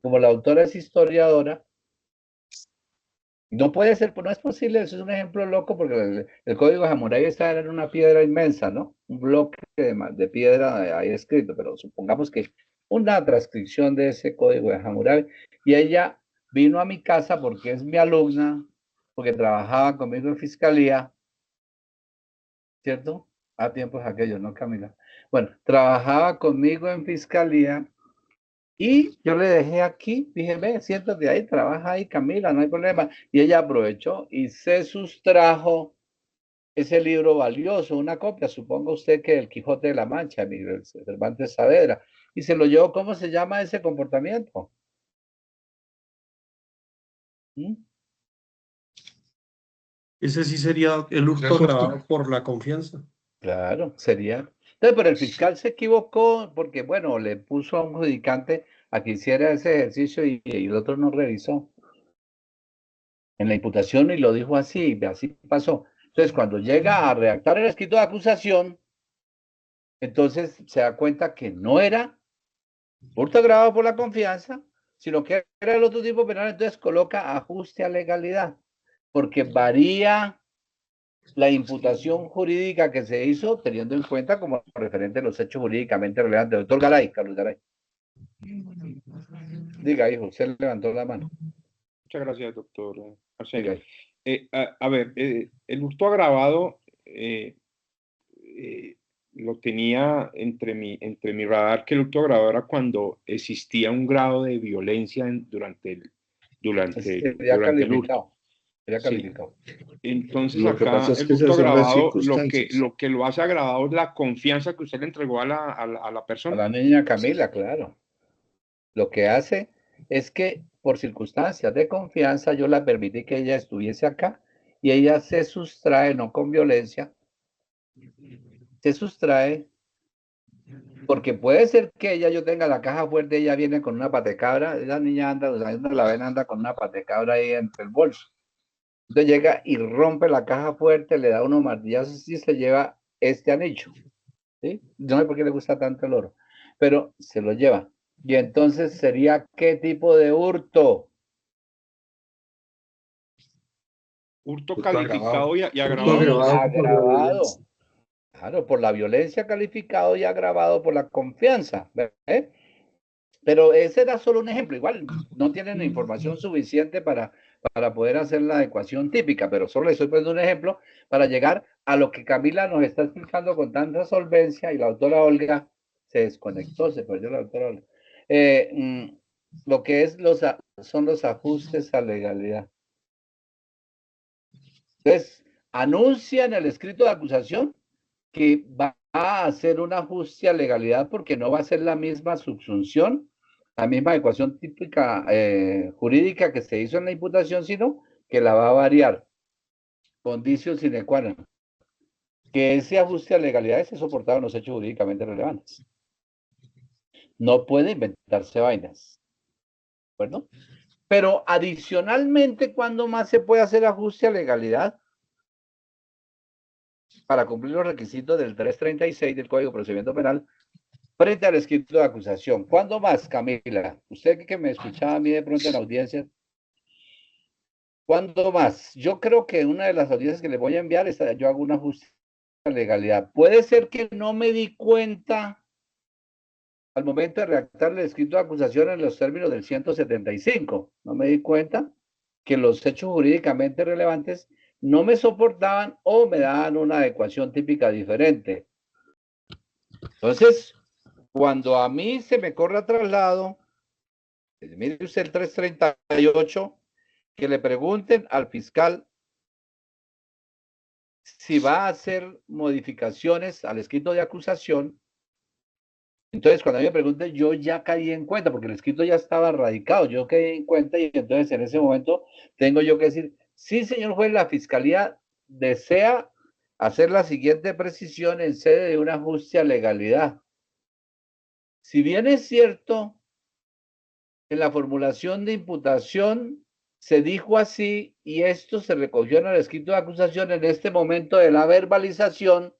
Como la autora es historiadora, no puede ser, no es posible, eso es un ejemplo loco porque el Código de Hammurabi está en una piedra inmensa, ¿no? Un bloque de piedra ahí escrito, pero supongamos que una transcripción de ese Código de Hammurabi. Y ella vino a mi casa porque es mi alumna, porque trabajaba conmigo en fiscalía, ¿cierto? A tiempos aquellos, ¿no, Camila? Bueno, trabajaba conmigo en fiscalía y yo le dejé aquí, dije, ve, siéntate ahí, trabaja ahí, Camila, no hay problema. Y ella aprovechó y se sustrajo ese libro valioso, una copia, suponga usted que el Quijote de la Mancha, Miguel Cervantes Saavedra, y se lo llevó. ¿Cómo se llama ese comportamiento? ¿Mm? Ese sí sería el hurto agravado por la confianza. Claro, sería. Entonces, pero el fiscal se equivocó porque, bueno, le puso a un judicante a que hiciera ese ejercicio y el otro no revisó en la imputación y lo dijo así, y así pasó. Entonces, cuando llega a redactar el escrito de acusación, entonces se da cuenta que no era hurto agravado por la confianza, sino que era el otro tipo penal, entonces coloca ajuste a legalidad, porque varía la imputación jurídica que se hizo teniendo en cuenta como referente los hechos jurídicamente relevantes. Doctor Garay, Carlos Garay. Diga, hijo, usted levantó la mano. Muchas gracias, doctor Arsenio. Diga. A ver, el hurto agravado lo tenía entre mi radar, que el hurto agravado era cuando existía un grado de violencia durante el hurto. Sería calificado. Sí. Entonces Lo que acá pasa es el que se hurto hacen las agravado, circunstancias. lo que lo hace agravado es la confianza que usted le entregó a la persona. A la niña Camila, claro. Lo que hace es que por circunstancias de confianza yo la permití que ella estuviese acá y ella se sustrae, no con violencia, se sustrae porque puede ser que yo tenga la caja fuerte, ella viene con una patecabra, esa niña anda, la ven anda con una patecabra ahí entre el bolso. Entonces llega y rompe la caja fuerte, le da unos martillazos y se lleva este anillo. ¿Sí? No sé por qué le gusta tanto el oro, pero se lo lleva. Y entonces sería ¿qué tipo de hurto? Hurto calificado y agravado. Agravado. Claro, por la violencia calificado y agravado por la confianza. ¿Ve? Pero ese era solo un ejemplo. Igual no tienen información suficiente para poder hacer la adecuación típica, pero solo les estoy poniendo un ejemplo para llegar a lo que Camila nos está explicando con tanta solvencia y la doctora Olga se desconectó, se perdió la doctora Olga. Lo que es son los ajustes a legalidad. Entonces, anuncia en el escrito de acusación que va a hacer un ajuste a legalidad porque no va a ser la misma subsunción, la misma ecuación típica jurídica que se hizo en la imputación, sino que la va a variar. Condicio sine qua non. Que ese ajuste a legalidad esté soportado en los hechos jurídicamente relevantes. No puede inventarse vainas. ¿Bueno? Pero adicionalmente, ¿cuándo más se puede hacer ajuste a legalidad? Para cumplir los requisitos del 336 del Código de Procedimiento Penal frente al escrito de acusación. ¿Cuándo más, Camila? Usted que me escuchaba a mí de pronto en la audiencia. ¿Cuándo más? Yo creo que una de las audiencias que le voy a enviar es yo hago una ajuste a legalidad. Puede ser que no me di cuenta al momento de redactar el escrito de acusación en los términos del 175. No me di cuenta que los hechos jurídicamente relevantes no me soportaban o me daban una adecuación típica diferente. Entonces, cuando a mí se me corre a traslado, mire usted el 338, que le pregunten al fiscal si va a hacer modificaciones al escrito de acusación. Entonces, cuando a mí me pregunten, yo ya caí en cuenta, porque el escrito ya estaba radicado, yo caí en cuenta y entonces en ese momento tengo yo que decir, sí, señor juez, la fiscalía desea hacer la siguiente precisión en sede de un ajuste a legalidad. Si bien es cierto, en la formulación de imputación se dijo así y esto se recogió en el escrito de acusación, en este momento de la verbalización,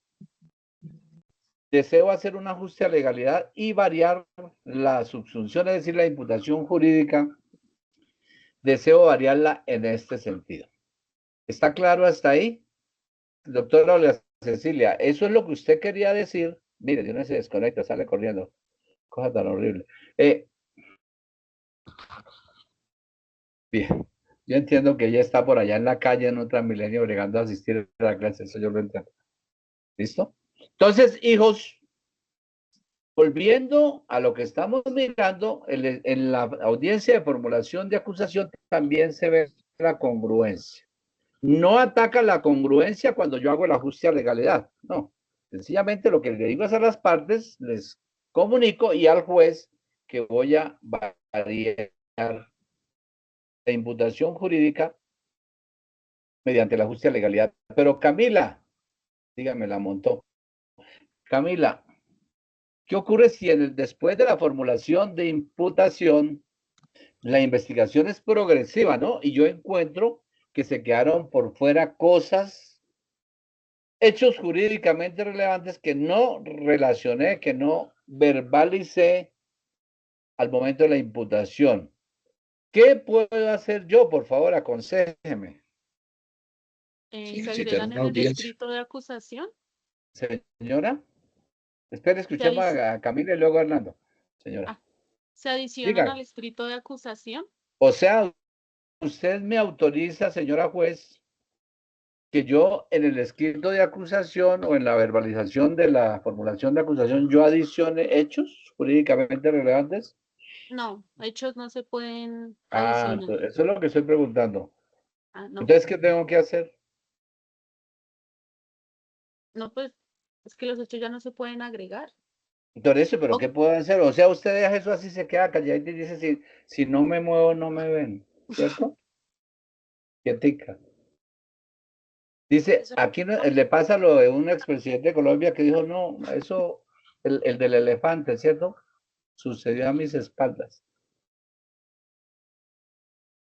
deseo hacer un ajuste a legalidad y variar la subsunción, es decir, la imputación jurídica, deseo variarla en este sentido. ¿Está claro hasta ahí? Doctora Olga Cecilia, ¿eso es lo que usted quería decir? Mire, yo no se desconecta, sale corriendo. Cosa tan horrible. Bien, yo entiendo que ella está por allá en la calle en un Transmilenio bregando a asistir a la clase, eso yo lo entiendo. ¿Listo? Entonces, hijos, volviendo a lo que estamos mirando, en la audiencia de formulación de acusación también se ve la congruencia. No ataca la congruencia cuando yo hago el ajuste a legalidad, no. Sencillamente lo que le digo es a las partes, les comunico y al juez que voy a variar la imputación jurídica mediante el ajuste a legalidad. Pero Camila, dígame, la montó. Camila, ¿qué ocurre si después de la formulación de imputación la investigación es progresiva, ¿no? Y yo encuentro que se quedaron por fuera cosas, hechos jurídicamente relevantes que no relacioné, que no verbalicé al momento de la imputación. ¿Qué puedo hacer yo? Por favor, aconséjeme. ¿Se agregan en el escrito de acusación? Señora, espere, escuchemos a Camila y luego a Hernando. Señora. ¿Se adicionan al escrito de acusación? O sea, usted me autoriza, señora juez, que yo en el escrito de acusación o en la verbalización de la formulación de acusación, yo adicione hechos jurídicamente relevantes. No, hechos no se pueden adicionar. Eso es lo que estoy preguntando. No. Entonces, ¿qué tengo que hacer? No, pues, es que los hechos ya no se pueden agregar. Por eso, pero ¿qué puedo hacer? O sea, usted deja eso así, se queda calladito y dice, si no me muevo, no me ven, ¿cierto? Quietica. Dice, aquí le pasa lo de un expresidente de Colombia que dijo, no, eso, el del elefante, ¿cierto? Sucedió a mis espaldas.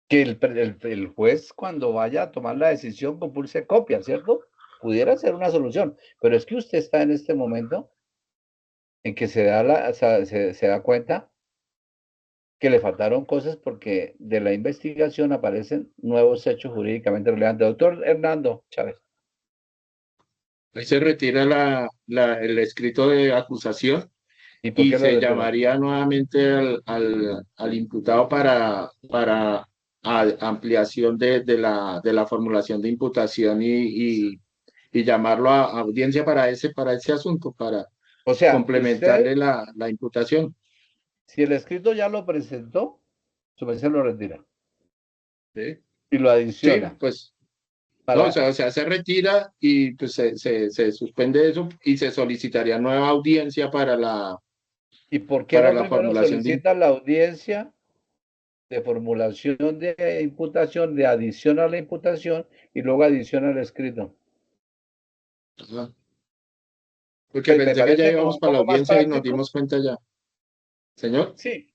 Que el juez cuando vaya a tomar la decisión compulse copia, ¿cierto? Pudiera ser una solución, pero es que usted está en este momento en que se da cuenta que le faltaron cosas porque de la investigación aparecen nuevos hechos jurídicamente relevantes. Doctor Hernando Chávez. Ahí se retira el escrito de acusación y se llamaría nuevamente al imputado para ampliación de la formulación de imputación y llamarlo a audiencia para ese asunto, para complementarle la imputación. Si el escrito ya lo presentó, su merced lo retira. ¿Sí? Y lo adiciona. Sí, pues. No, o sea, se retira y pues se suspende eso y se solicitaría nueva audiencia para la ¿Y por qué no primero solicita la audiencia de formulación de imputación, de adición a la imputación y luego adiciona el escrito? Ajá. Porque pensé que ya íbamos para la audiencia y nos dimos cuenta ya. ¿Señor? Sí.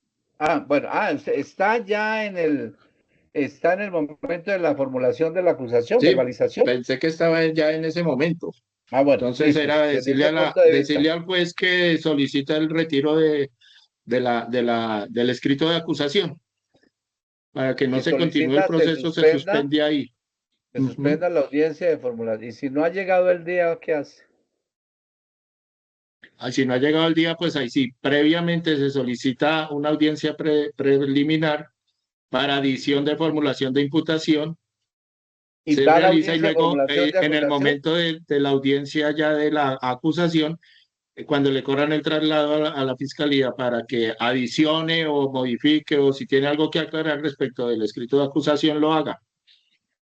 Bueno, está ya en el momento de la formulación de la acusación, sí, verbalización. Pensé que estaba ya en ese momento. Bueno. Entonces listo. era decirle al juez que solicita el retiro del escrito de acusación para que no se continúe el proceso, se suspende ahí. Se suspenda la audiencia de formulación. Y si no ha llegado el día, ¿qué hace? Si no ha llegado el día, pues ahí sí, previamente se solicita una audiencia preliminar para adición de formulación de imputación. Y se realiza y luego en el momento de la audiencia ya de la acusación, cuando le corran el traslado a la fiscalía para que adicione o modifique o si tiene algo que aclarar respecto del escrito de acusación lo haga.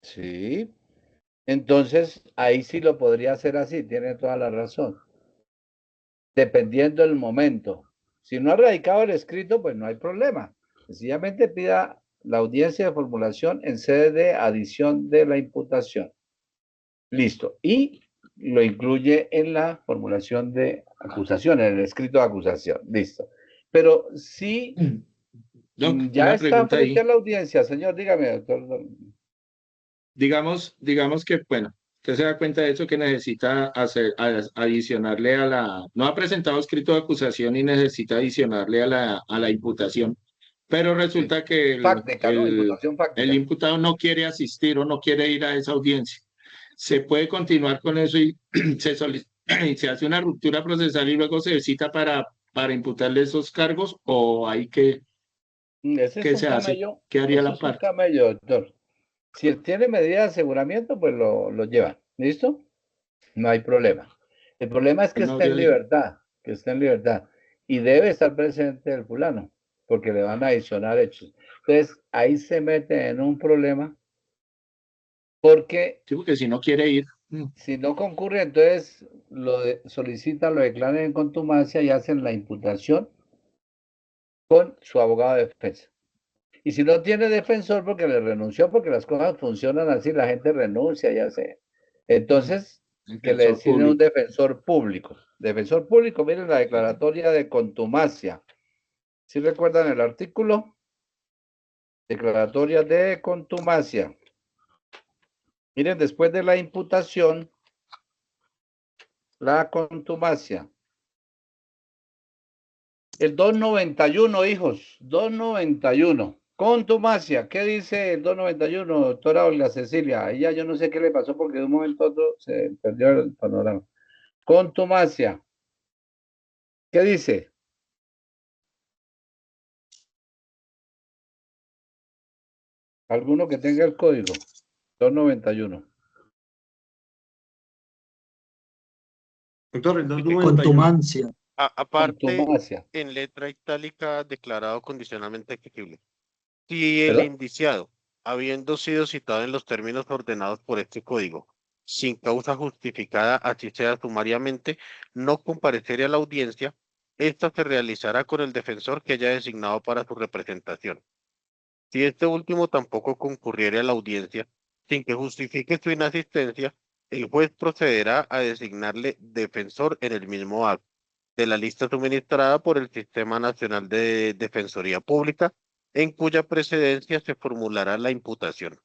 Sí. Entonces, ahí sí lo podría hacer así, tiene toda la razón. Dependiendo del momento. Si no ha radicado el escrito, pues no hay problema. Sencillamente pida la audiencia de formulación en sede de adición de la imputación. Listo. Y lo incluye en la formulación de acusación, en el escrito de acusación. Listo. Pero sí, Doc, ya una está pregunta ahí. frente a la audiencia, señor, dígame, doctor. Digamos que, bueno, usted se da cuenta de eso que necesita adicionarle a la, no ha presentado escrito de acusación y necesita adicionarle a la imputación, pero resulta que Fáctica, ¿no? Imputación fáctica. el imputado no quiere asistir o no quiere ir a esa audiencia. ¿Se puede continuar con eso y y se hace una ruptura procesal y luego se cita para imputarle esos cargos o hay que, Ese ¿qué es un se hace? camello, ¿Qué haría ese la es un parte? camello, doctor. Si él tiene medida de aseguramiento, pues lo llevan. ¿Listo? No hay problema. El problema es que No esté en habría libertad, que esté en libertad. Y debe estar presente el fulano, porque le van a adicionar hechos. Entonces, ahí se mete en un problema, porque Sí, porque si no quiere ir. si no concurre, entonces solicitan, lo declaran en contumacia y hacen la imputación con su abogado de defensa. Y si no tiene defensor porque le renunció, porque las cosas funcionan así, la gente renuncia, ya sé. Entonces, que le designen un defensor público. Defensor público, miren la declaratoria de contumacia. ¿Sí recuerdan el artículo? Declaratoria de contumacia. Miren, después de la imputación, la contumacia. El 291, hijos, 291. Contumacia, ¿qué dice el 291, doctora Olga Cecilia? Ella yo no sé qué le pasó porque de un momento a otro se perdió el panorama. Contumacia, ¿qué dice? Alguno que tenga el código, 291. Doctor, el 291. Contumacia. Aparte, Contumacia. en letra itálica, declarado condicionalmente exigible. Si el ¿Perdón? indiciado, habiendo sido citado en los términos ordenados por este código, sin causa justificada, así sea sumariamente, no compareciera a la audiencia, esta se realizará con el defensor que haya designado para su representación. Si este último tampoco concurriere a la audiencia, sin que justifique su inasistencia, el juez procederá a designarle defensor en el mismo acto de la lista suministrada por el Sistema Nacional de Defensoría Pública, en cuya precedencia se formulará la imputación.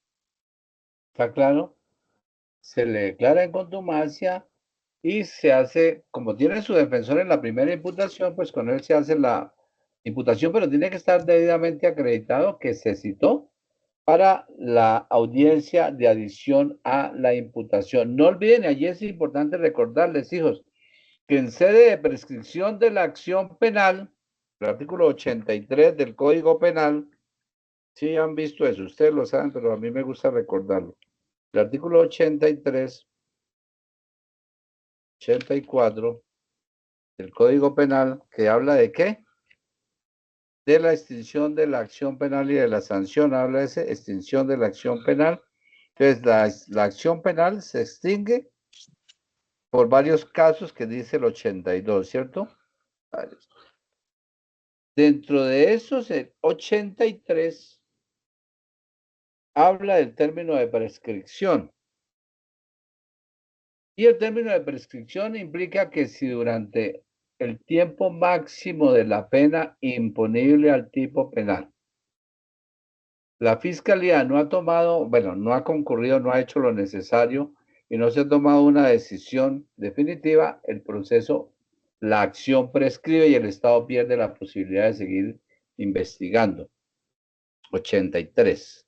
¿Está claro? Se le declara en contumacia y se hace, como tiene su defensor en la primera imputación, pues con él se hace la imputación, pero tiene que estar debidamente acreditado que se citó para la audiencia de adición a la imputación. No olviden, allí es importante recordarles, hijos, que en sede de prescripción de la acción penal, el artículo 83 del Código Penal, sí han visto eso, ustedes lo saben, pero a mí me gusta recordarlo. El artículo 83, 84 del Código Penal, que habla de qué? De la extinción de la acción penal y de la sanción, habla de esa extinción de la acción penal. Entonces, la acción penal se extingue por varios casos que dice el 82, ¿cierto? Dentro de esos, el 83 habla del término de prescripción. Y el término de prescripción implica que si durante el tiempo máximo de la pena imponible al tipo penal, la Fiscalía no ha tomado, bueno, no ha concurrido, no ha hecho lo necesario y no se ha tomado una decisión definitiva, el proceso, la acción prescribe y el Estado pierde la posibilidad de seguir investigando. 83.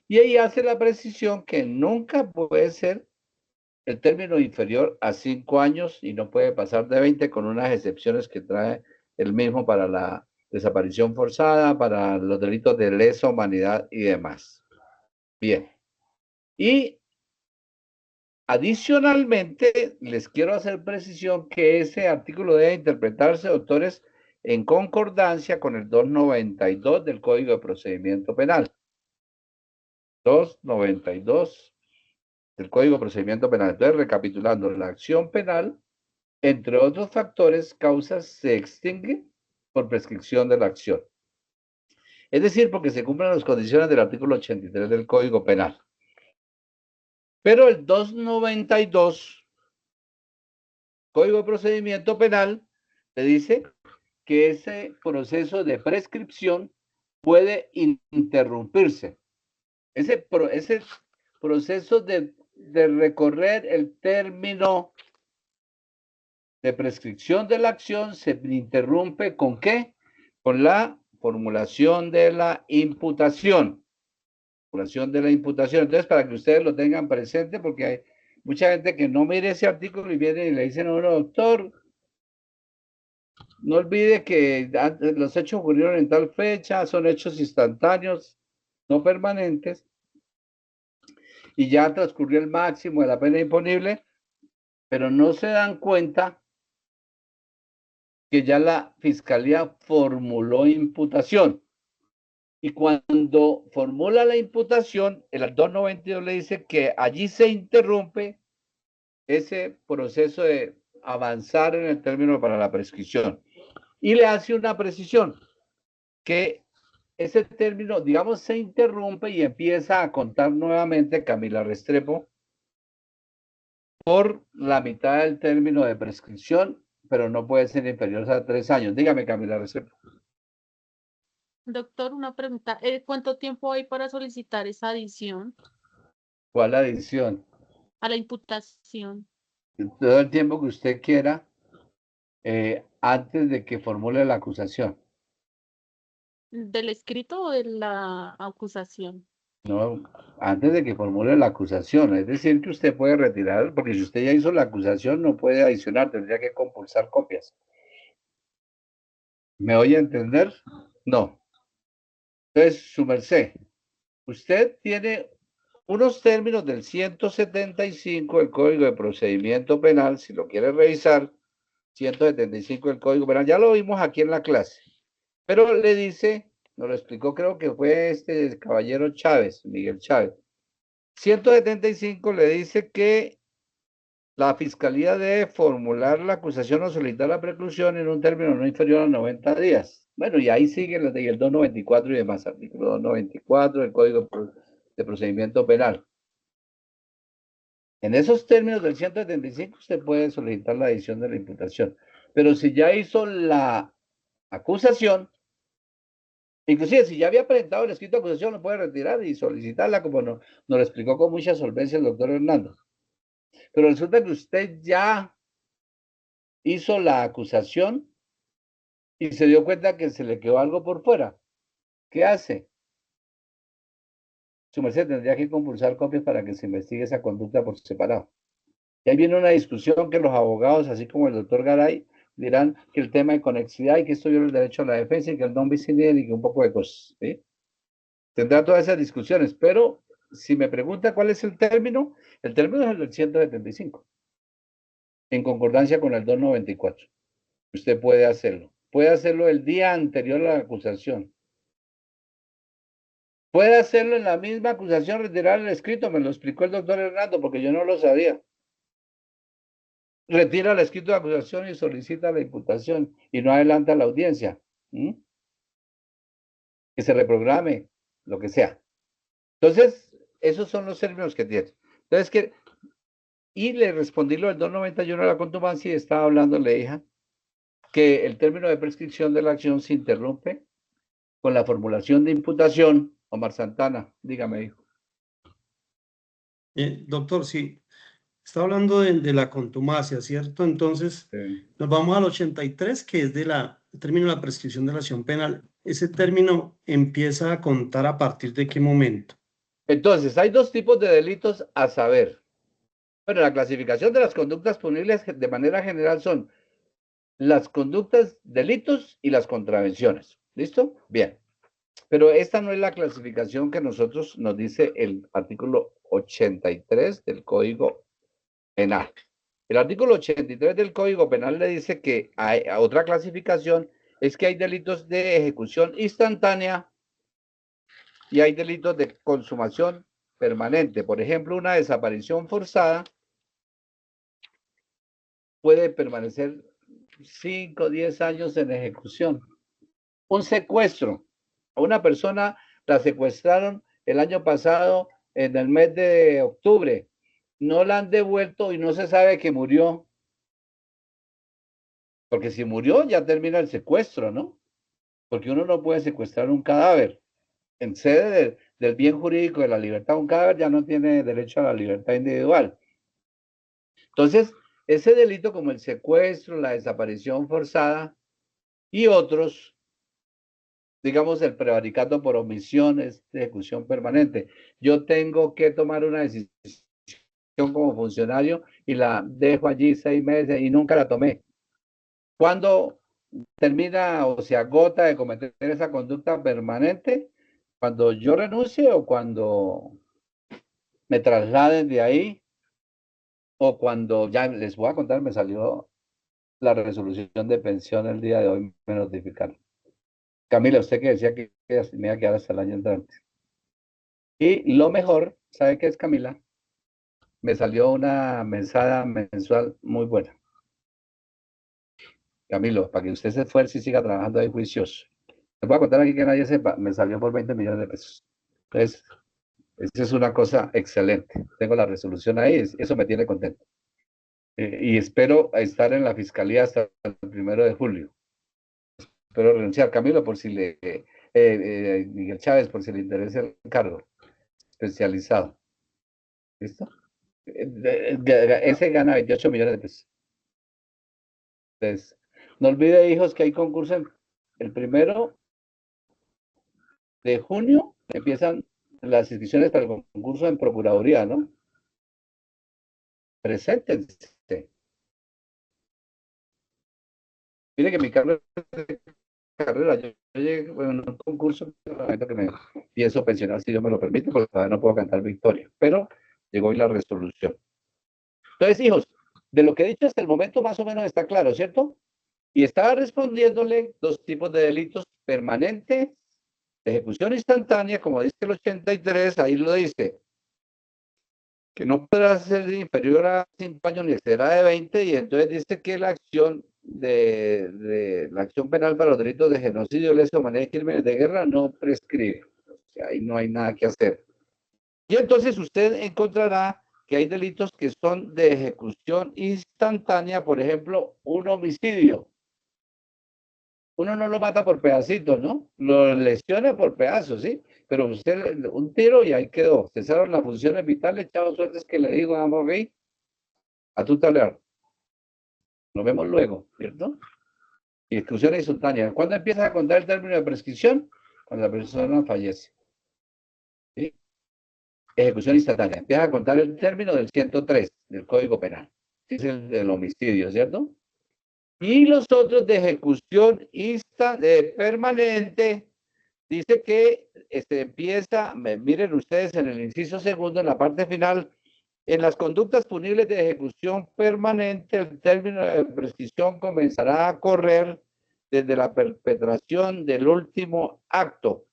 Y ahí hace la precisión que nunca puede ser el término inferior a 5 años y no puede pasar de 20 con unas excepciones que trae el mismo para la desaparición forzada, para los delitos de lesa humanidad y demás. Bien. Y adicionalmente, les quiero hacer precisión que ese artículo debe interpretarse, doctores, en concordancia con el 292 del Código de Procedimiento Penal. 292 del Código de Procedimiento Penal. Entonces, recapitulando, la acción penal, entre otros factores, causas, se extingue por prescripción de la acción. Es decir, porque se cumplen las condiciones del artículo 83 del Código Penal. Pero el 292 Código de Procedimiento Penal le dice que ese proceso de prescripción puede interrumpirse. Ese proceso de recorrer el término de prescripción de la acción se interrumpe ¿con qué? Con la formulación de la imputación. Entonces, para que ustedes lo tengan presente, porque hay mucha gente que no mire ese artículo y viene y le dicen, no, doctor, no olvide que los hechos ocurrieron en tal fecha, son hechos instantáneos, no permanentes, y ya transcurrió el máximo de la pena imponible, pero no se dan cuenta que ya la Fiscalía formuló imputación. Y cuando formula la imputación, el 292 le dice que allí se interrumpe ese proceso de avanzar en el término para la prescripción. Y le hace una precisión, que ese término, digamos, se interrumpe y empieza a contar nuevamente Camila Restrepo por la mitad del término de prescripción, pero no puede ser inferior a 3 años. Dígame, Camila Restrepo. Doctor, una pregunta. ¿Cuánto tiempo hay para solicitar esa adición ¿Cuál adición? a la imputación? Todo el tiempo que usted quiera, antes de que formule la acusación. ¿Del escrito o de la acusación? No, antes de que formule la acusación. Es decir, que usted puede retirar, porque si usted ya hizo la acusación, no puede adicionar, tendría que compulsar copias. ¿Me oye entender? No. Entonces, su merced, usted tiene unos términos del 175 del Código de Procedimiento Penal, si lo quiere revisar, 175 del Código Penal, ya lo vimos aquí en la clase, pero le dice, nos lo explicó, creo que fue este caballero Chávez, Miguel Chávez, 175 le dice que la Fiscalía debe formular la acusación o solicitar la preclusión en un término no inferior a 90 días. Bueno, y ahí siguen los del 294 y demás, artículo 294 del Código de Procedimiento Penal. En esos términos del 175 usted puede solicitar la adición de la imputación. Pero si ya hizo la acusación, inclusive si ya había presentado el escrito de acusación, lo puede retirar y solicitarla, como nos lo explicó con mucha solvencia el doctor Hernando. Pero resulta que usted ya hizo la acusación y se dio cuenta que se le quedó algo por fuera. ¿Qué hace? Su merced tendría que compulsar copias para que se investigue esa conducta por separado. Y ahí viene una discusión que los abogados, así como el doctor Garay, dirán que el tema de conexidad y que esto viola el derecho a la defensa y que el non bis in idem y que un poco de cosas. ¿Sí? Tendrá todas esas discusiones, pero si me pregunta cuál es el término es el del 175, en concordancia con el 294. Usted puede hacerlo. Puede hacerlo el día anterior a la acusación. Puede hacerlo en la misma acusación, retirar el escrito, me lo explicó el doctor Hernando, porque yo no lo sabía. Retira el escrito de acusación y solicita la imputación y no adelanta la audiencia. ¿Mm? Que se reprograme, lo que sea. Entonces, esos son los términos que tiene. Entonces, y le respondí lo del 291 a la contumacia y estaba hablando, le dije, que el término de prescripción de la acción se interrumpe con la formulación de imputación. Omar Santana, dígame, hijo. Doctor, sí, está hablando de la contumacia, ¿cierto? Entonces, nos vamos al 83, que es el término de la prescripción de la acción penal. ¿Ese término empieza a contar a partir de qué momento? Entonces, hay dos tipos de delitos a saber. Bueno, la clasificación de las conductas punibles de manera general son las conductas, delitos y las contravenciones. ¿Listo? Bien. Pero esta no es la clasificación que nos dice el artículo 83 del Código Penal. El artículo 83 del Código Penal le dice que hay otra clasificación, es que hay delitos de ejecución instantánea y hay delitos de consumación permanente. Por ejemplo, una desaparición forzada puede permanecer 5 o 10 años en ejecución. Un secuestro. A una persona la secuestraron el año pasado en el mes de octubre. No la han devuelto y no se sabe que murió. Porque si murió, ya termina el secuestro, ¿no? Porque uno no puede secuestrar un cadáver. En sede del bien jurídico de la libertad, un cadáver ya no tiene derecho a la libertad individual. Entonces, ese delito como el secuestro, la desaparición forzada y otros, digamos, el prevaricato por omisión es de ejecución permanente. Yo tengo que tomar una decisión como funcionario y la dejo allí 6 meses y nunca la tomé. ¿Cuándo termina o se agota de cometer esa conducta permanente? ¿Cuando yo renuncie o cuando me trasladen de ahí? O cuando, ya les voy a contar, me salió la resolución de pensión el día de hoy, me notificaron. Camila, usted que decía que me iba a quedar hasta el año entrante. Y lo mejor, ¿sabe qué es, Camila? Me salió una mesada mensual muy buena. Camilo, para que usted se esfuerce y siga trabajando ahí juicioso. Les voy a contar aquí que nadie sepa, me salió por 20 millones de pesos. Entonces, esa es una cosa excelente. Tengo la resolución ahí, eso me tiene contento. Y espero estar en la fiscalía hasta el 1 de julio. Espero renunciar. Camilo, por si le... Miguel Chávez, por si le interesa el cargo especializado. ¿Listo? Ese gana 28 millones de pesos. Entonces, no olvide, hijos, que hay concurso el 1 de junio. Empiezan las inscripciones para el concurso en Procuraduría, ¿no? Preséntense. Mire que mi carrera, yo llegué en un concurso que me pienso pensionar, si Dios me lo permite, porque todavía no puedo cantar victoria, pero llegó hoy la resolución. Entonces, hijos, de lo que he dicho hasta el momento más o menos está claro, ¿cierto? Y estaba respondiéndole 2 tipos de delitos: permanente, de ejecución instantánea, como dice el 83, ahí lo dice, que no podrá ser inferior a 5 años ni será de 20, y entonces dice que la acción la acción penal para los delitos de genocidio, lesa humanidad y crímenes de guerra no prescribe. O sea, ahí no hay nada que hacer. Y entonces usted encontrará que hay delitos que son de ejecución instantánea, por ejemplo, un homicidio. Uno no lo mata por pedacitos, ¿no? Lo lesiona por pedazos, ¿sí? Pero usted, un tiro y ahí quedó. Cesaron las funciones vitales, chao, suerte, es que le digo a Morri, a tu taler. Nos vemos luego, ¿cierto? Y ejecución instantánea. ¿Cuándo empieza a contar el término de prescripción? Cuando la persona fallece. ¿Sí? Ejecución instantánea. Empieza a contar el término del 103 del Código Penal. Es el del homicidio, ¿cierto? Y los otros de ejecución permanente, dice que empieza, miren ustedes en el inciso segundo, en la parte final, en las conductas punibles de ejecución permanente, el término de prescripción comenzará a correr desde la perpetración del último acto.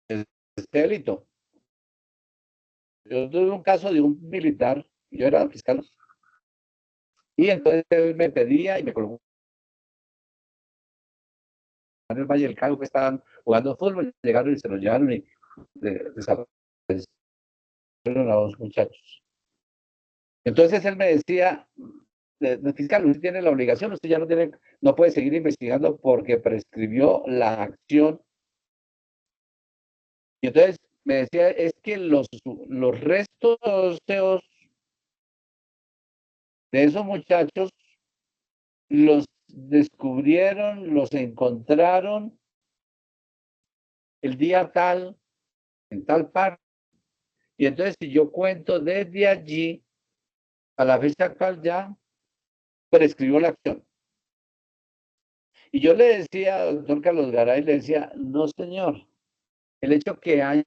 Este delito. Yo tuve un caso de un militar, yo era fiscal, y entonces él me pedía y me colocó en el Valle del Cauca, que estaban jugando fútbol, llegaron y se los llevaron y desaparecieron a 2 muchachos. Entonces él me decía, fiscal, usted tiene la obligación, usted ya no puede seguir investigando porque prescribió la acción. Y entonces me decía, es que los restos óseos de esos muchachos los descubrieron, los encontraron el día tal, en tal parte. Y entonces si yo cuento desde allí a la fecha actual, ya prescribió la acción. Y yo le decía al doctor Carlos Garay, le decía, no señor, el hecho que haya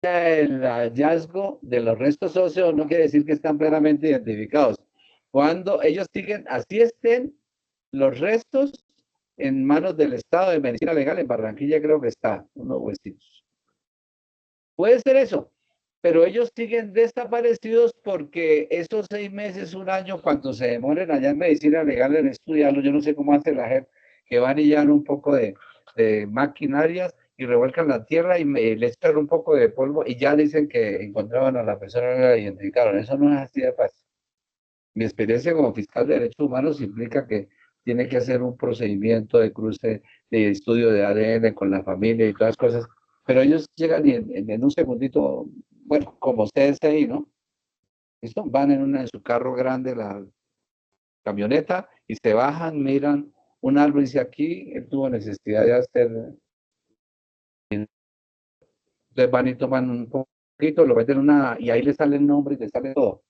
el hallazgo de los restos óseos no quiere decir que están plenamente identificados. Cuando ellos siguen, así estén los restos en manos del Estado de Medicina Legal, en Barranquilla creo que está, unos huesitos. Puede ser eso, pero ellos siguen desaparecidos porque esos 6 meses, 1 año, cuando se demoren allá en Medicina Legal en estudiarlo, yo no sé cómo hace la gente que van y llevan un poco de maquinarias y revuelcan la tierra y le echan un poco de polvo y ya dicen que encontraban a la persona y la identificaron. Eso no es así de fácil. Mi experiencia como fiscal de derechos humanos implica que tiene que hacer un procedimiento de cruce, de estudio de ADN con la familia y todas las cosas, pero ellos llegan y en un segundito, bueno, como CSI, ¿no? ¿Listo? Van en su carro grande, la camioneta, y se bajan, miran un árbol y dice, aquí él tuvo necesidad de hacer. Entonces van y toman un poquito, lo meten y ahí le sale el nombre y le sale todo.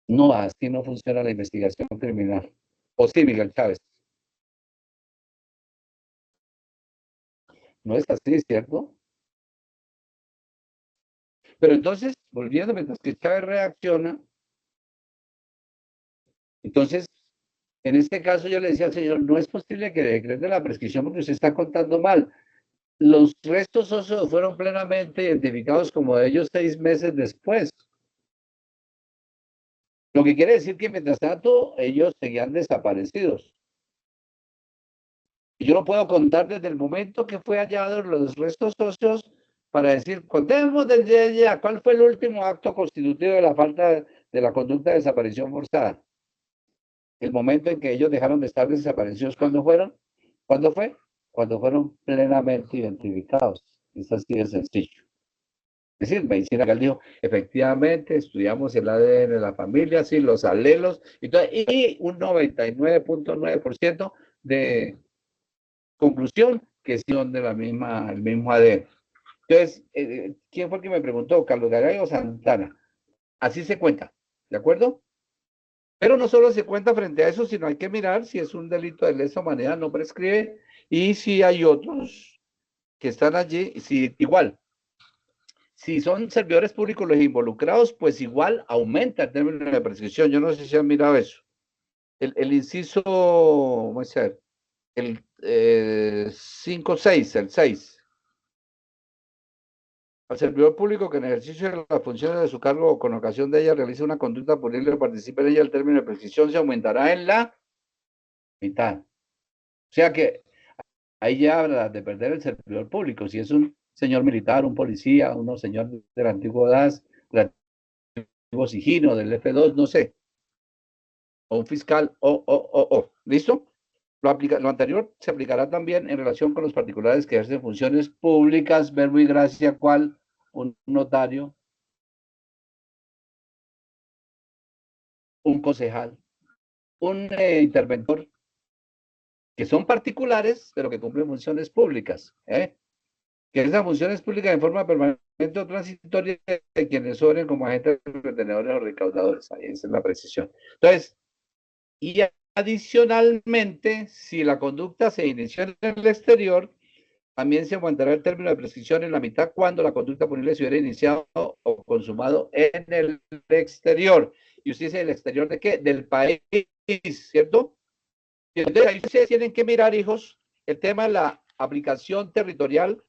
No, así no funciona la investigación criminal. ¿O sí, Miguel Chávez? No es así, ¿cierto? Pero entonces, volviendo, mientras que Chávez reacciona, entonces, en este caso yo le decía al señor, no es posible que decrete la prescripción porque usted está contando mal. Los restos óseos fueron plenamente identificados como de ellos 6 meses después. Lo que quiere decir que mientras tanto ellos seguían desaparecidos. Yo no puedo contar desde el momento que fue hallado los restos óseos para decir, contemos desde ya cuál fue el último acto constitutivo de la falta de la conducta de desaparición forzada. El momento en que ellos dejaron de estar desaparecidos, ¿cuándo fueron? ¿Cuándo fue? Cuando fueron plenamente identificados. Es así de sencillo. Es decir, medicina legal dijo, efectivamente, estudiamos el ADN de la familia, sí, los alelos, y un 99.9% de conclusión que son de el mismo ADN. Entonces, ¿quién fue el que me preguntó? ¿Carlos Garay o Santana? Así se cuenta, ¿de acuerdo? Pero no solo se cuenta frente a eso, sino hay que mirar si es un delito de lesa humanidad, no prescribe, y si hay otros que están allí, si igual, si son servidores públicos los involucrados, pues igual aumenta el término de prescripción. Yo no sé si han mirado eso. El inciso, vamos a ver, el 5.6, el 6. Al servidor público que en ejercicio de las funciones de su cargo o con ocasión de ella realice una conducta punible o participe en ella, el término de prescripción se aumentará en la mitad. O sea que ahí ya habla de perder el servidor público. Si es un señor militar, un policía, un señor del antiguo DAS, del antiguo Sigino, del F2, no sé. O un fiscal, ¿listo? Lo anterior se aplicará también en relación con los particulares que ejercen funciones públicas, verbo y gracia, cual un notario, un concejal, un interventor, que son particulares, pero que cumplen funciones públicas, que esas funciones públicas en forma permanente o transitoria de quienes obren como agentes retenedores o recaudadores. Ahí esa es la precisión. Entonces, y adicionalmente, si la conducta se inició en el exterior, también se aumentará el término de prescripción en la mitad cuando la conducta punible se hubiera iniciado o consumado en el exterior. Y usted dice, ¿el exterior de qué? Del país, ¿cierto? Y entonces ahí ustedes tienen que mirar, hijos, el tema de la aplicación territorial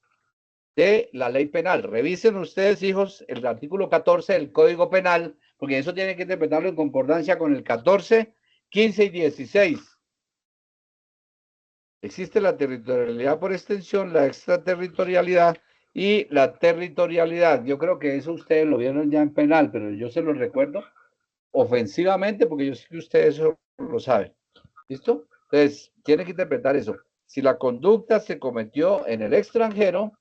de la ley penal. Revisen ustedes, hijos, el artículo 14 del Código Penal, porque eso tienen que interpretarlo en concordancia con el 14, 15 y 16. Existe la territorialidad por extensión, la extraterritorialidad y la territorialidad. Yo creo que eso ustedes lo vieron ya en penal, pero yo se lo recuerdo ofensivamente porque yo sé que ustedes eso lo saben. ¿Listo? Entonces, tienen que interpretar eso. Si la conducta se cometió en el extranjero,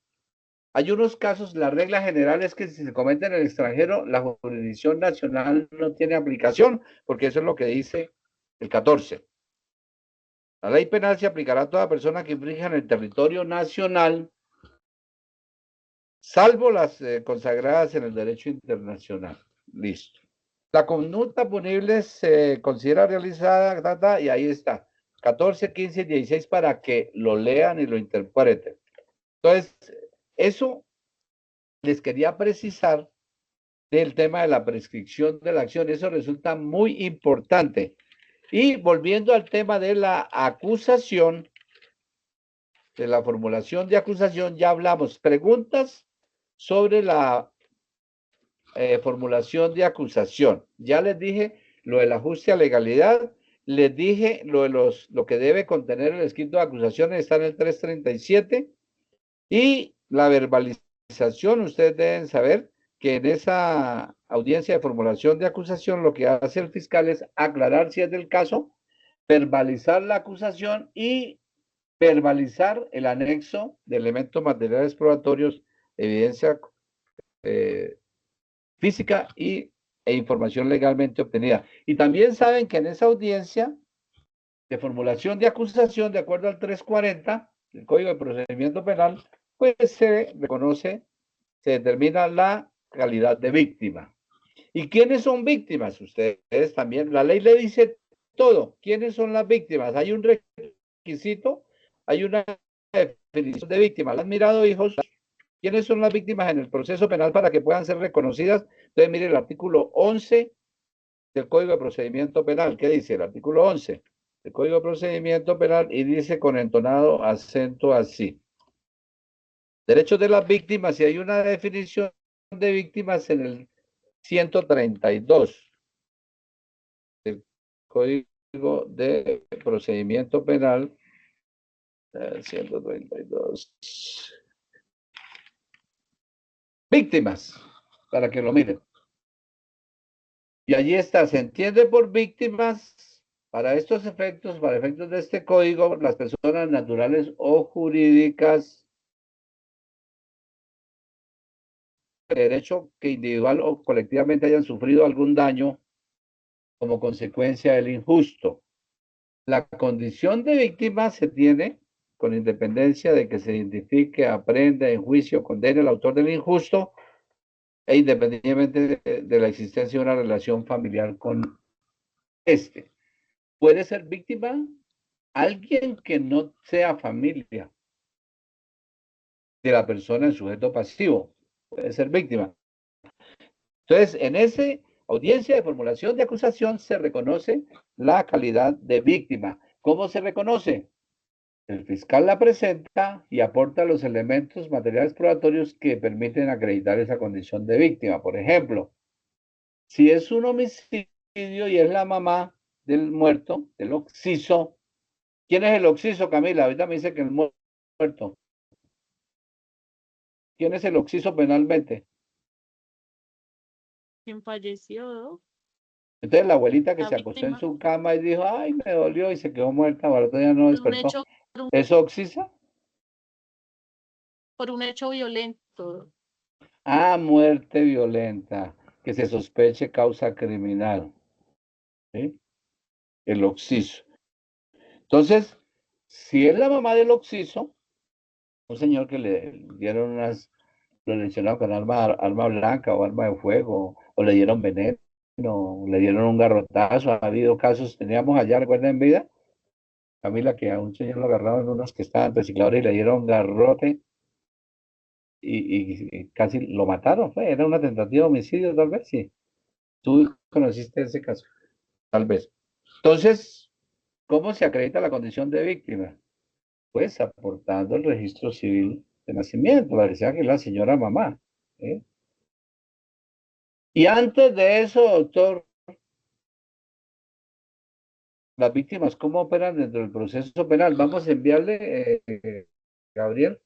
hay unos casos, la regla general es que si se comete en el extranjero, la jurisdicción nacional no tiene aplicación, porque eso es lo que dice el 14. La ley penal se aplicará a toda persona que infrinja en el territorio nacional, salvo las consagradas en el derecho internacional. Listo. La conducta punible se considera realizada, y ahí está, 14, 15 y 16 para que lo lean y lo interpreten. Entonces, eso les quería precisar del tema de la prescripción de la acción. Eso resulta muy importante. Y volviendo al tema de la acusación, de la formulación de acusación, ya hablamos. Preguntas sobre la formulación de acusación. Ya les dije lo del ajuste a legalidad, les dije lo que debe contener el escrito de acusación, está en el 337, y la verbalización, ustedes deben saber que en esa audiencia de formulación de acusación lo que hace el fiscal es aclarar si es del caso, verbalizar la acusación y verbalizar el anexo de elementos materiales probatorios, evidencia física e información legalmente obtenida. Y también saben que en esa audiencia de formulación de acusación, de acuerdo al 340 del Código de Procedimiento Penal, pues se reconoce, se determina la calidad de víctima. ¿Y quiénes son víctimas? Ustedes también, la ley le dice todo. ¿Quiénes son las víctimas? Hay un requisito, hay una definición de víctima. ¿La han mirado, hijos? ¿Quiénes son las víctimas en el proceso penal para que puedan ser reconocidas? Entonces, mire el artículo 11 del Código de Procedimiento Penal. ¿Qué dice el artículo 11 del Código de Procedimiento Penal? Y dice con entonado acento así. Derechos de las víctimas, y hay una definición de víctimas en el 132 del Código de Procedimiento Penal. 132. Víctimas, para que lo miren. Y allí está, se entiende por víctimas, para estos efectos, para efectos de este código, las personas naturales o jurídicas de derecho que individual o colectivamente hayan sufrido algún daño como consecuencia del injusto. La condición de víctima se tiene con independencia de que se identifique, aprenda, en juicio, condene al autor del injusto, e independientemente de la existencia de una relación familiar con este. Puede ser víctima alguien que no sea familia de la persona en sujeto pasivo. Puede ser víctima. Entonces, en esa audiencia de formulación de acusación se reconoce la calidad de víctima. ¿Cómo se reconoce? El fiscal la presenta y aporta los elementos materiales probatorios que permiten acreditar esa condición de víctima. Por ejemplo, si es un homicidio y es la mamá del muerto, del occiso. ¿Quién es el occiso, Camila? Ahorita me dice que el muerto. ¿Quién es el occiso penalmente? ¿Quién falleció? Entonces la abuelita que La se acostó en víctima. su cama y dijo, ay, me dolió y se quedó muerta, ahora todavía no despertó. ¿Eso occisa? Por un hecho violento. Ah, muerte violenta, que se sospeche causa criminal. ¿Sí? El occiso. Entonces, si es la mamá del occiso, un señor que le dieron lo lesionaron con arma blanca o arma de fuego, o le dieron veneno, o le dieron un garrotazo, ha habido casos, teníamos allá, ¿recuerdan en vida? Camila, que a un señor lo agarraron unos que estaban recicladores y le dieron garrote y casi lo mataron, era una tentativa de homicidio, tal vez, sí. Tú conociste ese caso, tal vez. Entonces, ¿cómo se acredita la condición de víctima? Pues aportando el registro civil de nacimiento, la decía que es la señora mamá. Y antes de eso, doctor, las víctimas, ¿cómo operan dentro del proceso penal? Vamos a enviarle, Gabriel,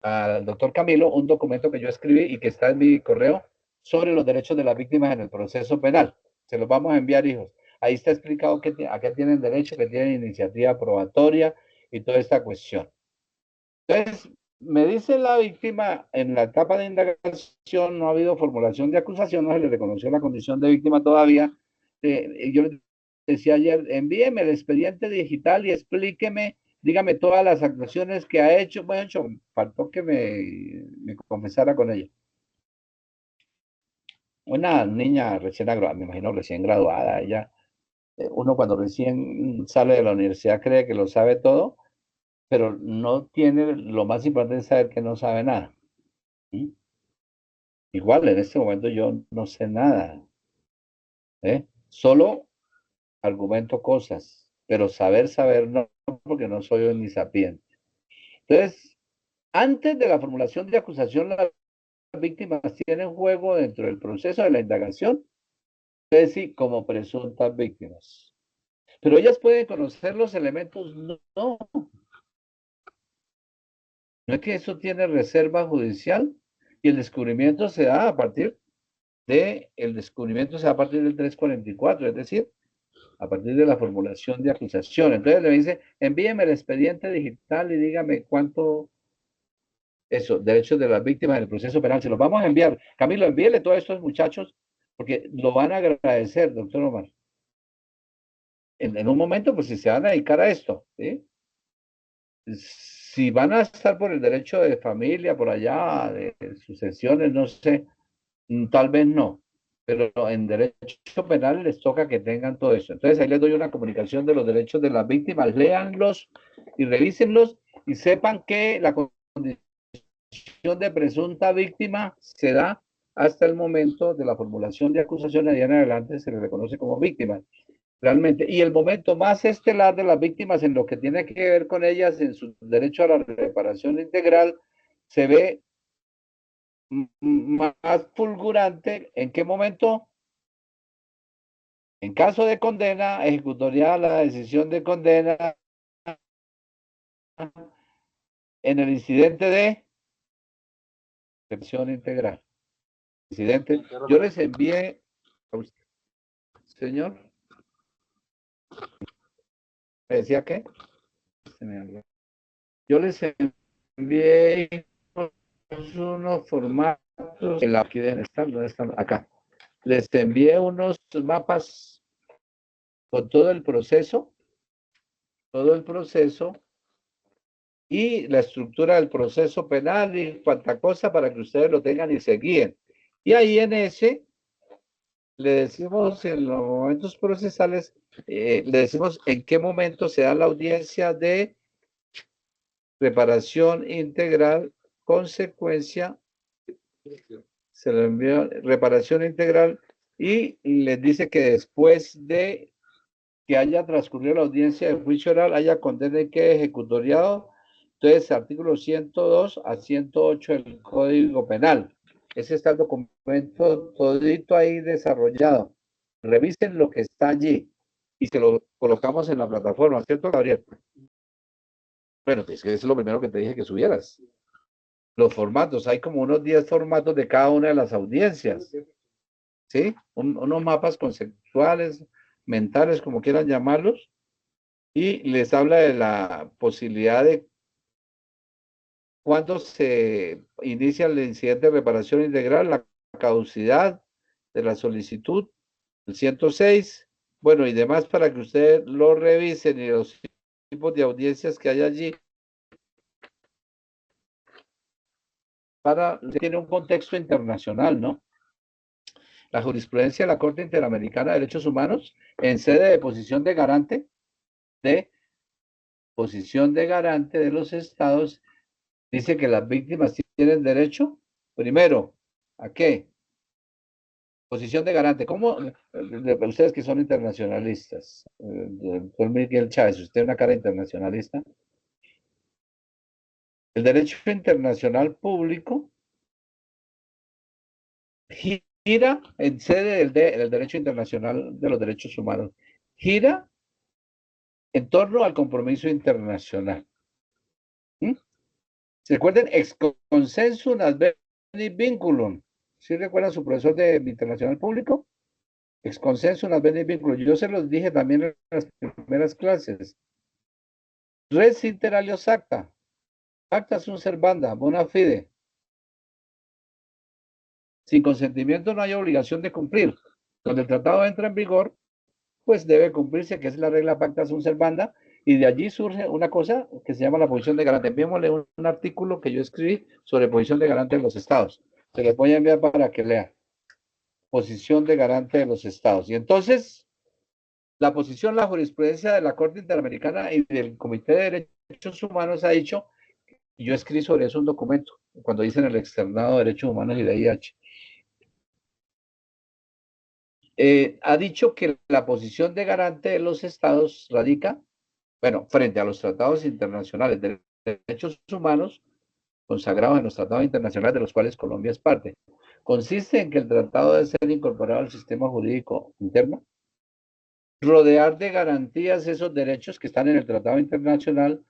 al doctor Camilo, un documento que yo escribí y que está en mi correo sobre los derechos de las víctimas en el proceso penal. Se los vamos a enviar, hijos. Ahí está explicado a qué tienen derecho, que tienen iniciativa probatoria y toda esta cuestión. Entonces, me dice la víctima, en la etapa de indagación no ha habido formulación de acusación, no se le reconoció la condición de víctima todavía. Yo le decía ayer, envíeme el expediente digital y explíqueme, dígame todas las actuaciones que ha hecho. Bueno, faltó que me confesara con ella. Una niña recién graduada, me imagino recién graduada, ella, uno cuando recién sale de la universidad cree que lo sabe todo, pero no tiene, lo más importante es saber que no sabe nada. ¿Sí? Igual, en este momento yo no sé nada. Solo argumento cosas, pero saber no, porque no soy ni sapiente. Entonces, antes de la formulación de acusación, las víctimas tienen juego dentro del proceso de la indagación, es decir, como presuntas víctimas. Pero ellas pueden conocer los elementos, no. ¿No es que eso tiene reserva judicial? Y el descubrimiento se da a partir del 344, es decir, a partir de la formulación de acusación. Entonces le dice, envíeme el expediente digital y dígame cuánto, derechos de las víctimas del proceso penal. Se los vamos a enviar. Camilo, envíele a todos estos muchachos, porque lo van a agradecer, doctor Omar. En un momento, pues si se van a dedicar a esto, ¿sí? Si van a estar por el derecho de familia, por allá, de sucesiones, no sé, tal vez no, pero en derecho penal les toca que tengan todo eso. Entonces ahí les doy una comunicación de los derechos de las víctimas, léanlos y revísenlos y sepan que la condición de presunta víctima se da hasta el momento de la formulación de acusaciones y en adelante se le reconoce como víctima. Realmente, y el momento más estelar de las víctimas en lo que tiene que ver con ellas, en su derecho a la reparación integral, se ve más fulgurante. ¿En qué momento? En caso de condena, ejecutoria la decisión de condena en el incidente de reparación integral. Incidente. Yo les envié a usted, señor. ¿Me decía qué? Yo les envié unos formatos en la aquí deben estar, ¿dónde están? Acá. Les envié unos mapas con todo el proceso y la estructura del proceso penal y cuanta cosa para que ustedes lo tengan y se guíen. Y ahí en ese le decimos en los momentos procesales, le decimos en qué momento se da la audiencia de reparación integral, consecuencia, se lo envió, reparación integral, y les dice que después de que haya transcurrido la audiencia de juicio oral, haya condena y quede ejecutoriado. Entonces, artículo 102 a 108 del Código Penal. Ese está el documento todito ahí desarrollado. Revisen lo que está allí y se lo colocamos en la plataforma, ¿cierto, Gabriel? Bueno, es que es lo primero que te dije que subieras. Los formatos, hay como unos 10 formatos de cada una de las audiencias. ¿Sí? Unos mapas conceptuales, mentales, como quieran llamarlos, y les habla de la posibilidad de cuándo se inicia el incidente de reparación integral, la caducidad de la solicitud, el 106, bueno, y demás para que ustedes lo revisen y los tipos de audiencias que hay allí. Tiene un contexto internacional, ¿no? La jurisprudencia de la Corte Interamericana de Derechos Humanos en sede de posición de garante de los estados dice que las víctimas tienen derecho, primero, ¿a qué? Posición de garante. ¿Cómo? Ustedes que son internacionalistas, doctor Miguel Chávez, usted es una cara internacionalista. El derecho internacional público gira en sede del derecho internacional de los derechos humanos, gira en torno al compromiso internacional. ¿Se recuerdan? Ex consensum ad bene vinculum. ¿Sí recuerdan su profesor de internacional público? Ex consensum ad bene vinculum. Yo se los dije también en las primeras clases. Res inter alios acta. Acta sunt servanda, bona fide. Sin consentimiento no hay obligación de cumplir. Cuando el tratado entra en vigor, pues debe cumplirse, que es la regla pacta sunt servanda, y de allí surge una cosa que se llama la posición de garante. Enviémosle un artículo que yo escribí sobre posición de garante de los estados. Se los voy a enviar para que lean. Posición de garante de los estados. Y entonces, la posición, la jurisprudencia de la Corte Interamericana y del Comité de Derechos Humanos ha dicho, y yo escribí sobre eso un documento, cuando dicen el externado de Derechos Humanos y de IH. Ha dicho que la posición de garante de los estados radica, bueno, frente a los tratados internacionales de derechos humanos consagrados en los tratados internacionales de los cuales Colombia es parte. Consiste en que el tratado debe ser incorporado al sistema jurídico interno, rodear de garantías esos derechos que están en el tratado internacional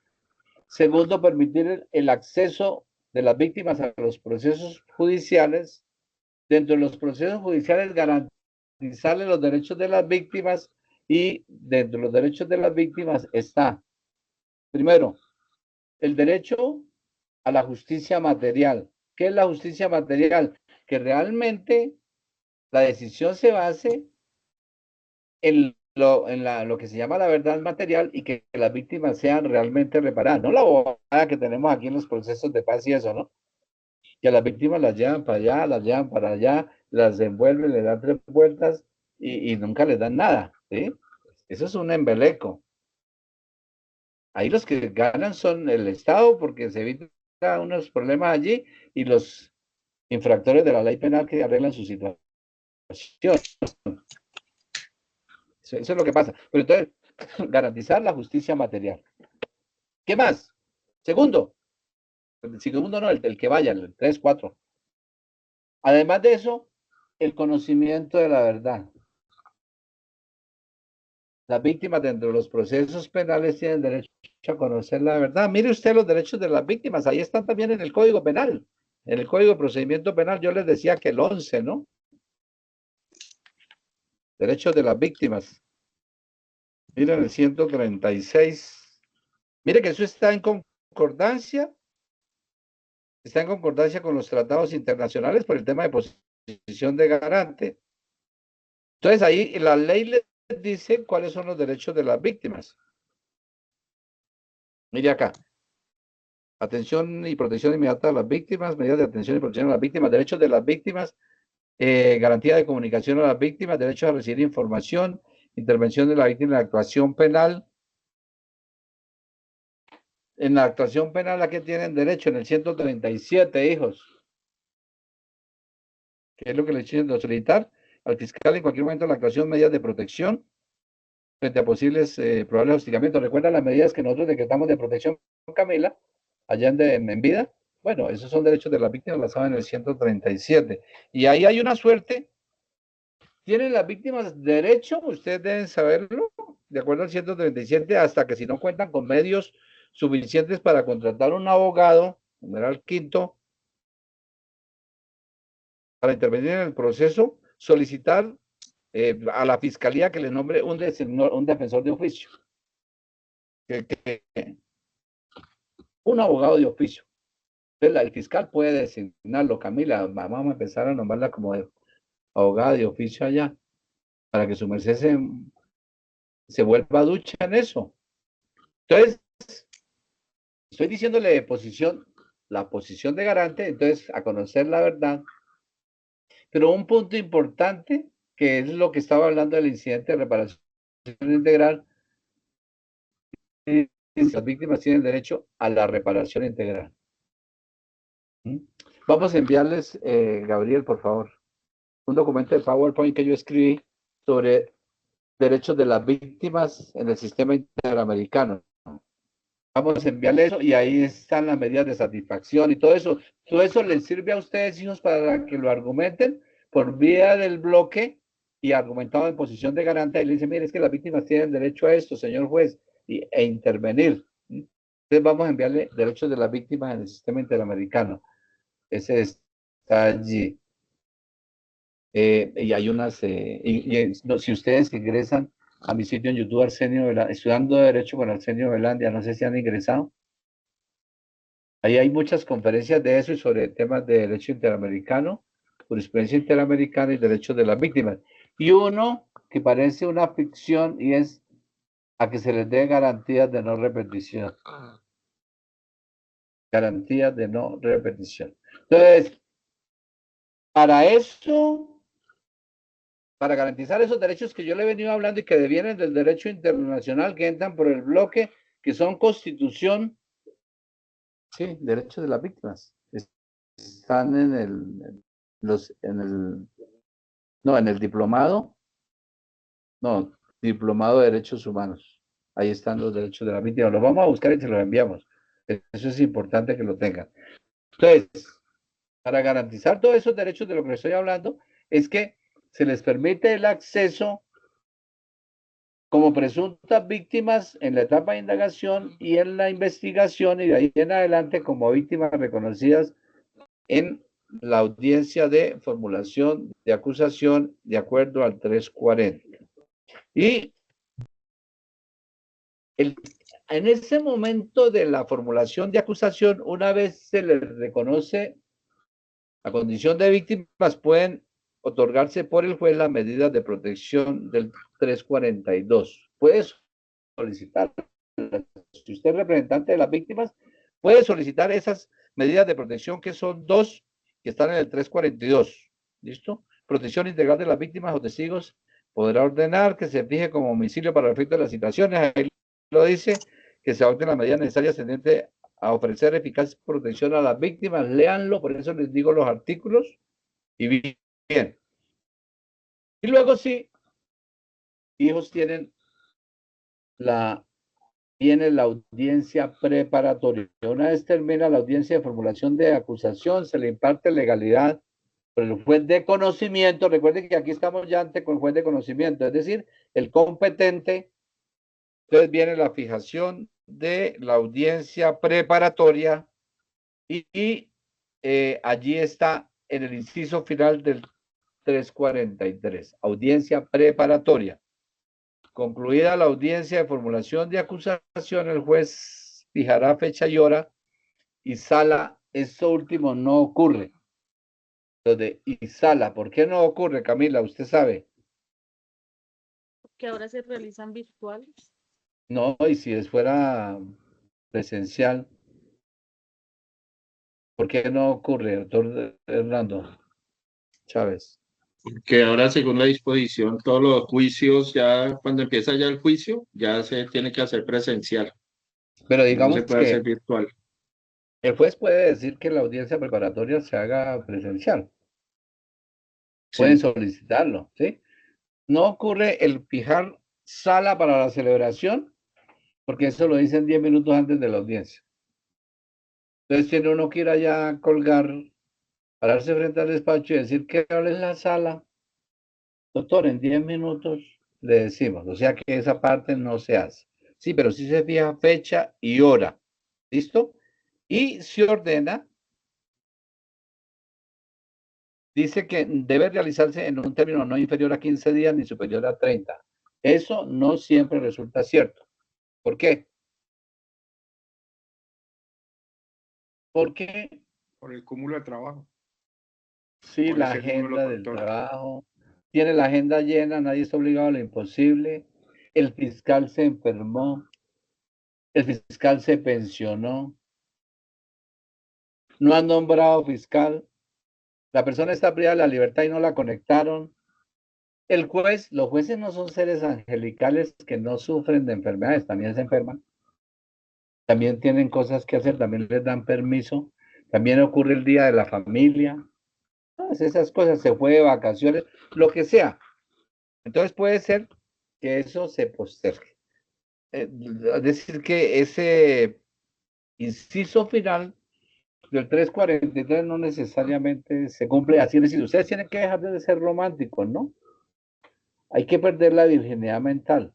Segundo, permitir el acceso de las víctimas a los procesos judiciales. Dentro de los procesos judiciales, garantizarle los derechos de las víctimas, y dentro de los derechos de las víctimas está, primero, el derecho a la justicia material. ¿Qué es la justicia material? Que realmente la decisión se base en lo que se llama la verdad material y que las víctimas sean realmente reparadas. No la bobada que tenemos aquí en los procesos de paz y eso, ¿no? Que a las víctimas las llevan para allá, las llevan para allá, las envuelven, les dan 3 vueltas y nunca les dan nada, ¿sí? Eso es un embeleco. Ahí los que ganan son el Estado porque se evitan unos problemas allí y los infractores de la ley penal que arreglan su situación. Eso es lo que pasa. Pero entonces, garantizar la justicia material. ¿Qué más? Segundo no, el que vaya, el 3, 4. Además de eso, el conocimiento de la verdad. Las víctimas dentro de los procesos penales tienen derecho a conocer la verdad. Mire usted los derechos de las víctimas, ahí están también en el Código Penal. En el Código de Procedimiento Penal yo les decía que el 11, ¿no? Derechos de las víctimas. Miren el 136. Mire que eso está en concordancia. Está en concordancia con los tratados internacionales por el tema de posición de garante. Entonces ahí la ley les dice cuáles son los derechos de las víctimas. Mire acá. Atención y protección inmediata a las víctimas, medidas de atención y protección a las víctimas, derechos de las víctimas, garantía de comunicación a las víctimas, derecho a recibir información, intervención de la víctima en la actuación penal. En la actuación penal, ¿a qué tienen derecho? En el 137, hijos. ¿Qué es lo que le estoy diciendo? Solicitar al fiscal en cualquier momento la actuación, medidas de protección frente a posibles probables hostigamientos. ¿Recuerdan las medidas que nosotros decretamos de protección, Camila, allá en vida? Bueno, esos son derechos de las víctimas basados en el 137. Y ahí hay una suerte. ¿Tienen las víctimas derecho? Ustedes deben saberlo, de acuerdo al 137, hasta que si no cuentan con medios suficientes para contratar un abogado, numeral quinto, para intervenir en el proceso, solicitar a la fiscalía que le nombre un defensor de oficio. Un abogado de oficio. Entonces, el fiscal puede designarlo. Camila, vamos a empezar a nombrarla como abogada de oficio allá, para que su merced se vuelva ducha en eso. Entonces, estoy diciéndole la posición de garante, entonces a conocer la verdad. Pero un punto importante, que es lo que estaba hablando del incidente de reparación integral, es que las víctimas tienen derecho a la reparación integral. Vamos a enviarles, Gabriel, por favor, un documento de PowerPoint que yo escribí sobre derechos de las víctimas en el sistema interamericano. Vamos a enviarle eso y ahí están las medidas de satisfacción y todo eso. Todo eso les sirve a ustedes, hijos, para que lo argumenten por vía del bloque y argumentado en posición de garante. Y le dicen, mire, es que las víctimas tienen derecho a esto, señor juez, e intervenir. Entonces vamos a enviarle derechos de las víctimas en el sistema interamericano. Ese está allí. Y hay unas, si ustedes ingresan a mi sitio en YouTube, Arsenio Velandia, estudiando Derecho con Arsenio Velandia, no sé si han ingresado. Ahí hay muchas conferencias de eso y sobre temas de derecho interamericano, jurisprudencia interamericana y derechos de las víctimas. Y uno que parece una ficción y es a que se les dé garantías de no repetición. Garantías de no repetición. Entonces, para eso, para garantizar esos derechos que yo le he venido hablando y que devienen del derecho internacional, que entran por el bloque, que son constitución, sí, derechos de las víctimas, están en el diplomado, diplomado de derechos humanos. Ahí están los derechos de las víctimas. Los vamos a buscar y se los enviamos. Eso es importante que lo tengan. Entonces, para garantizar todos esos derechos de lo que estoy hablando, es que se les permite el acceso como presuntas víctimas en la etapa de indagación y en la investigación, y de ahí en adelante como víctimas reconocidas en la audiencia de formulación de acusación de acuerdo al 340. Y en ese momento de la formulación de acusación, una vez se les reconoce la condición de víctimas, pueden otorgarse por el juez las medidas de protección del 342. Puede solicitar, si usted es representante de las víctimas, puede solicitar esas medidas de protección, que son 2, que están en el 342. ¿Listo? Protección integral de las víctimas o testigos. Podrá ordenar que se fije como domicilio para el efecto de las situaciones. Ahí lo dice, que se adopten las medidas necesarias tendentes a ofrecer eficaz protección a las víctimas. Léanlo, por eso les digo los artículos. Y bien. Y luego sí, hijos viene la audiencia preparatoria. Una vez termina la audiencia de formulación de acusación, se le imparte legalidad por el juez de conocimiento. Recuerden que aquí estamos ya ante con el juez de conocimiento, es decir, el competente. Entonces viene la fijación de la audiencia preparatoria y allí está en el inciso final del 343, audiencia preparatoria. Concluida la audiencia de formulación de acusación, el juez fijará fecha y hora y sala. Esto último no ocurre. Entonces, y sala, ¿por qué no ocurre, Camila? Usted sabe. Que ahora se realizan virtuales. No, y si fuera presencial, ¿por qué no ocurre, doctor Hernando Chávez? Que ahora, según la disposición, todos los juicios, ya cuando empieza ya el juicio, ya se tiene que hacer presencial. Pero digamos no se puede hacer virtual. El juez puede decir que la audiencia preparatoria se haga presencial. Sí. Pueden solicitarlo, ¿sí? No ocurre el fijar sala para la celebración, porque eso lo dicen 10 minutos antes de la audiencia. Entonces tiene uno que ir allá a colgar, pararse frente al despacho y decir que ahora es la sala. Doctor, en 10 minutos le decimos, o sea que esa parte no se hace. Sí, pero sí se fija fecha y hora. ¿Listo? Y se ordena, dice que debe realizarse en un término no inferior a 15 días ni superior a 30. Eso no siempre resulta cierto. ¿Por qué? Porque por el cúmulo de trabajo. Sí, por la ese agenda del control. trabajo. Tiene la agenda llena, nadie está obligado a lo imposible. El fiscal se enfermó. El fiscal se pensionó. No han nombrado fiscal. La persona está privada de la libertad y no la conectaron. El juez, los jueces no son seres angelicales que no sufren de enfermedades, también se enferman. También tienen cosas que hacer, también les dan permiso. También ocurre el día de la familia. Todas esas cosas, se fue de vacaciones, lo que sea. Entonces puede ser que eso se postergue. Es decir, que ese inciso final del 343 no necesariamente se cumple. Así es decir, ustedes tienen que dejar de ser románticos, ¿no? Hay que perder la virginidad mental.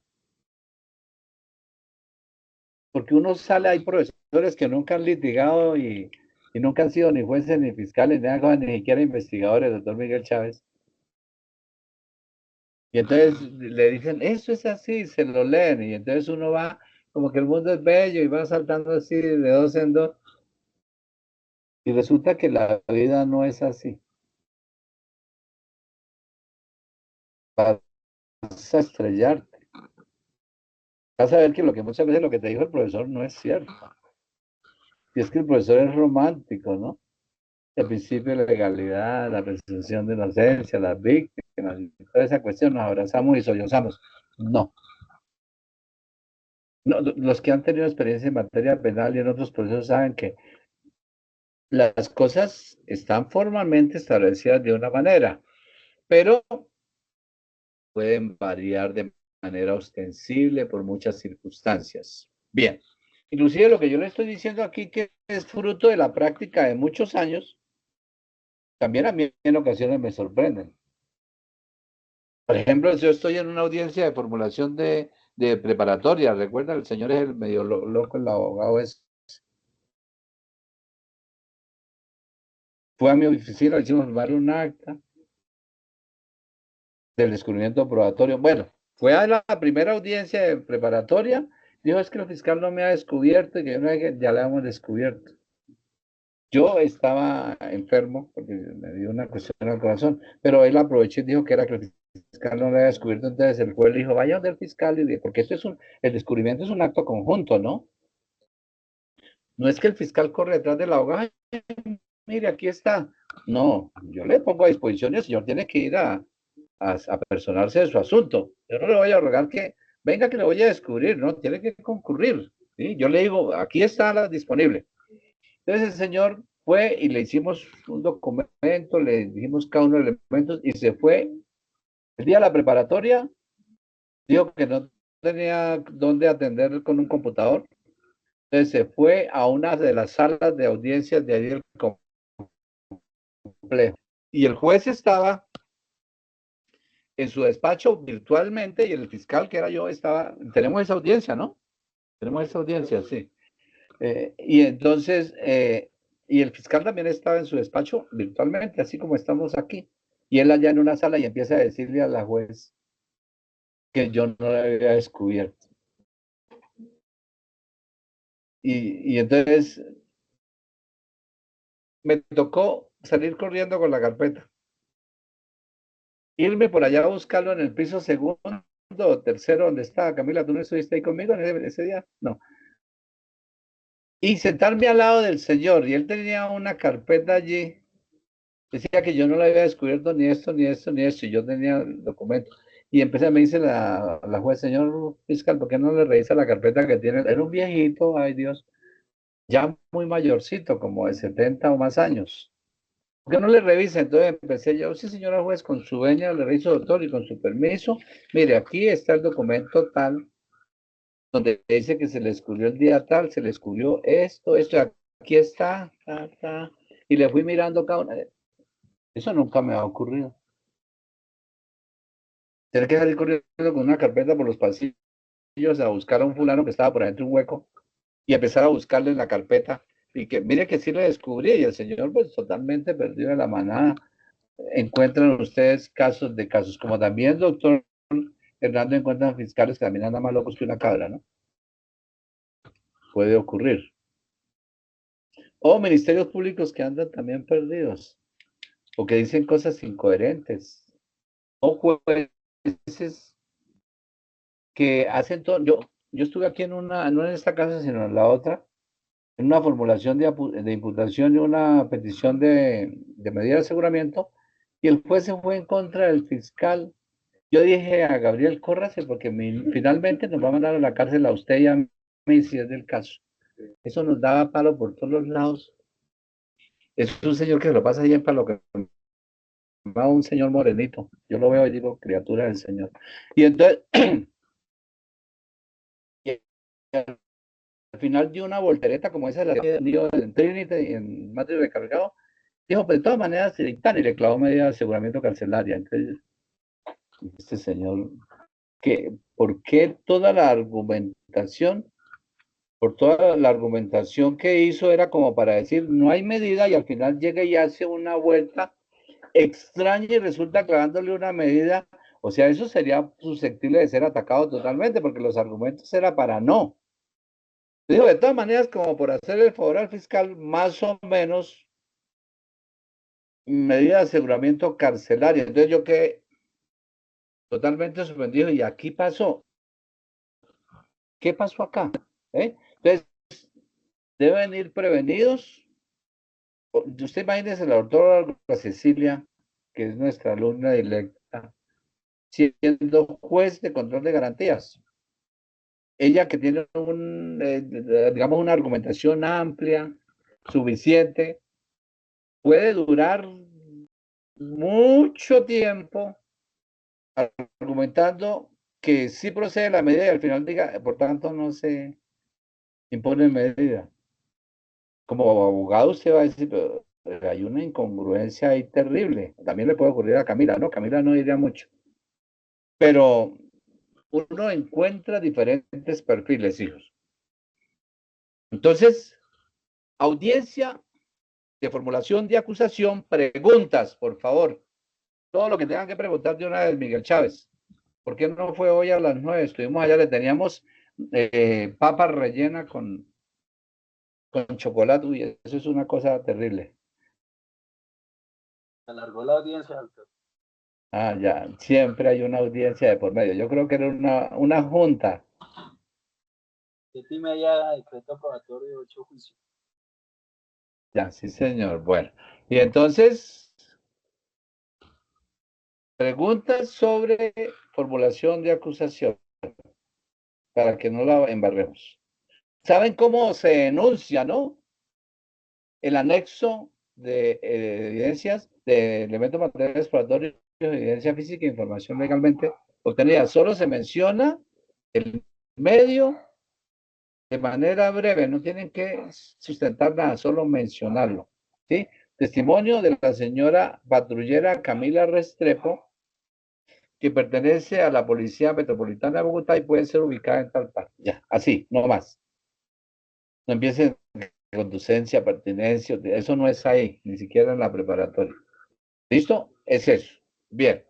Porque uno sale, hay profesores que nunca han litigado y nunca han sido ni jueces ni fiscales, ni siquiera investigadores, doctor Miguel Chávez. Y entonces le dicen, eso es así, se lo leen, y entonces uno va, como que el mundo es bello, y va saltando así de dos en dos, y resulta que la vida no es así. Vas a estrellarte. Vas a ver que muchas veces lo que te dijo el profesor no es cierto. Y es que el profesor es romántico, ¿no? El principio de legalidad, la presunción de inocencia, las víctimas, y toda esa cuestión, nos abrazamos y sollozamos. No. No, los que han tenido experiencia en materia penal y en otros procesos saben que las cosas están formalmente establecidas de una manera, pero pueden variar de manera ostensible por muchas circunstancias. Bien, inclusive lo que yo le estoy diciendo aquí, que es fruto de la práctica de muchos años, también a mí en ocasiones me sorprenden. Por ejemplo, yo estoy en una audiencia de formulación de de preparatoria. Recuerda, el señor es el medio loco, el abogado es. Fue a mi oficina, le hicimos firmar un acta del descubrimiento probatorio. Bueno, fue a la primera audiencia de preparatoria, dijo, es que el fiscal no me ha descubierto y que yo no ya le hemos descubierto. Yo estaba enfermo porque me dio una cuestión al corazón, pero él aprovechó y dijo que era que el fiscal no le había descubierto, entonces el juez le dijo, vaya donde el fiscal, y porque esto es el descubrimiento es un acto conjunto, ¿no? No es que el fiscal corre detrás del abogado, mire, aquí está. No, yo le pongo a disposición y el señor tiene que ir a personarse de su asunto. Yo no le voy a rogar que venga que le voy a descubrir, ¿no? Tiene que concurrir. ¿Sí? Yo le digo, aquí está disponible. Entonces el señor fue y le hicimos un documento, le dijimos cada uno de los elementos y se fue. El día de la preparatoria, dijo que no tenía dónde atender con un computador. Entonces se fue a una de las salas de audiencias de ahí del complejo. Y el juez estaba en su despacho virtualmente y el fiscal, que era yo, estaba, tenemos esa audiencia, ¿no? Tenemos esa audiencia, sí. Y entonces, y el fiscal también estaba en su despacho virtualmente, así como estamos aquí. Y él allá en una sala y empieza a decirle a la juez que yo no la había descubierto. Y entonces me tocó salir corriendo con la carpeta. Irme por allá a buscarlo en el piso segundo o tercero donde estaba. Camila, ¿tú no estuviste ahí conmigo en ese día? No. Y sentarme al lado del señor, y él tenía una carpeta allí, decía que yo no le había descubierto ni esto, ni esto, ni esto, y yo tenía el documento. Y me dice la juez, señor fiscal, ¿por qué no le revisa la carpeta que tiene? Era un viejito, ay Dios, ya muy mayorcito, como de 70 o más años. ¿Por qué no le revisa? Entonces empecé yo, sí señora juez, con su venia le reviso, doctor, y con su permiso, mire, aquí está el documento tal, donde dice que se le descubrió el día tal, se le descubrió esto, aquí está, y le fui mirando cada una. Eso nunca me ha ocurrido. Tener que salir corriendo con una carpeta por los pasillos a buscar a un fulano que estaba por adentro de un hueco y empezar a buscarle en la carpeta y que mire que sí le descubrí y el señor pues totalmente perdido en la manada. Encuentran ustedes casos como también, doctor Hernando, encuentran fiscales que también andan más locos que una cabra, ¿no? Puede ocurrir. O ministerios públicos que andan también perdidos, o que dicen cosas incoherentes, o jueces que hacen todo. Yo estuve aquí no en esta casa, sino en la otra, en una formulación de imputación y una petición de medida de aseguramiento, y el juez se fue en contra del fiscal. Yo dije a Gabriel, córrase, porque finalmente nos va a mandar a la cárcel a usted y a mí si es del caso. Eso nos daba palo por todos los lados. Es un señor que se lo pasa ahí en palo, que va un señor morenito. Yo lo veo y digo, criatura del señor. Y entonces, al final dio una voltereta como esa de la dio en Trinity y en Madrid recargado. Dijo, pues de todas maneras, y le clavó medida de aseguramiento carcelaria. Entonces, este señor, ¿por qué toda la argumentación? Por toda la argumentación que hizo era como para decir, no hay medida, y al final llega y hace una vuelta extraña y resulta clavándole una medida. O sea, eso sería susceptible de ser atacado totalmente, porque los argumentos eran para no. Digo, de todas maneras, como por hacer el favor al fiscal, más o menos, medida de aseguramiento carcelaria. Entonces yo quedé totalmente sorprendido. ¿Y aquí pasó? ¿Qué pasó acá? Entonces, deben ir prevenidos. Usted imagínese la doctora Cecilia, que es nuestra alumna directa, siendo juez de control de garantías. Ella que tiene digamos, una argumentación amplia, suficiente, puede durar mucho tiempo argumentando que sí procede la medida y al final diga, por tanto, no se impone medida. Como abogado usted va a decir, pero hay una incongruencia ahí terrible. También le puede ocurrir a Camila, ¿no? Camila no diría mucho. Pero uno encuentra diferentes perfiles, hijos. Entonces, audiencia de formulación de acusación, preguntas, por favor. Todo lo que tengan que preguntar de una vez, Miguel Chávez. ¿Por qué no fue hoy a las 9? Estuvimos allá, le teníamos papa rellena con chocolate. Uy, eso es una cosa terrible. Se alargó la audiencia, doctor. Ah, ya, siempre hay una audiencia de por medio. Yo creo que era una junta. 7:30, decreto aprobatorio, 8 juicios. Ya, sí, señor. Bueno, y entonces, preguntas sobre formulación de acusación, para que no la embarremos. ¿Saben cómo se denuncia, no? El anexo de evidencias, de elementos materiales exploratorios, evidencia física e información legalmente obtenida. Solo se menciona el medio de manera breve, no tienen que sustentar nada, solo mencionarlo. ¿Sí? Testimonio de la señora patrullera Camila Restrepo, que pertenece a la Policía Metropolitana de Bogotá y puede ser ubicada en tal parte. Ya, así, no más. No empiecen conducencia, pertinencia, eso no es ahí, ni siquiera en la preparatoria. ¿Listo? Es eso. Bien.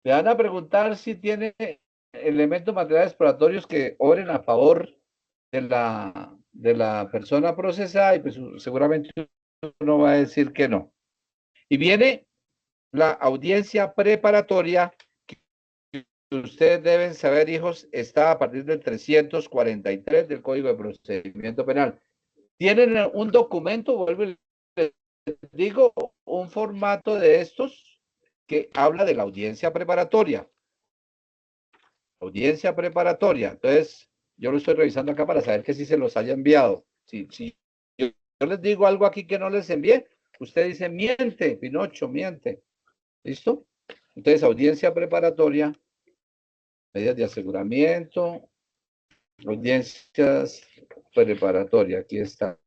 Le van a preguntar si tiene elementos materiales exploratorios que obren a favor de la persona procesada, y pues seguramente uno va a decir que no. Y viene la audiencia preparatoria, que ustedes deben saber, hijos, está a partir del 343 del Código de Procedimiento Penal. Tienen un documento, vuelvo y les digo, un formato de estos que habla de la audiencia preparatoria. Audiencia preparatoria. Entonces, yo lo estoy revisando acá para saber que sí se los haya enviado. Si yo les digo algo aquí que no les envié, usted dice, miente, Pinocho, miente. ¿Listo? Entonces, audiencia preparatoria, medidas de aseguramiento, audiencias preparatorias, aquí está.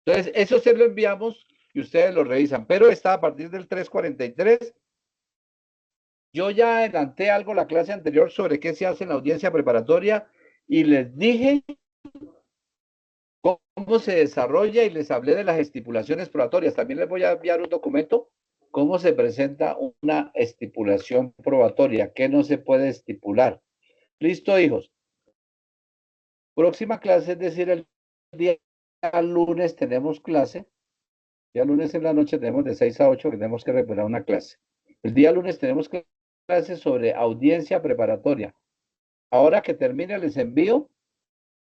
Entonces, eso se lo enviamos y ustedes lo revisan, pero está a partir del 343. Yo ya adelanté algo la clase anterior sobre qué se hace en la audiencia preparatoria y les dije cómo se desarrolla y les hablé de las estipulaciones probatorias. También les voy a enviar un documento, cómo se presenta una estipulación probatoria, qué no se puede estipular. Listo, hijos. Próxima clase, es decir, el día lunes tenemos clase. El día lunes en la noche tenemos de 6 a 8 que tenemos que recuperar una clase. El día lunes tenemos clase sobre audiencia preparatoria. Ahora que termine les envío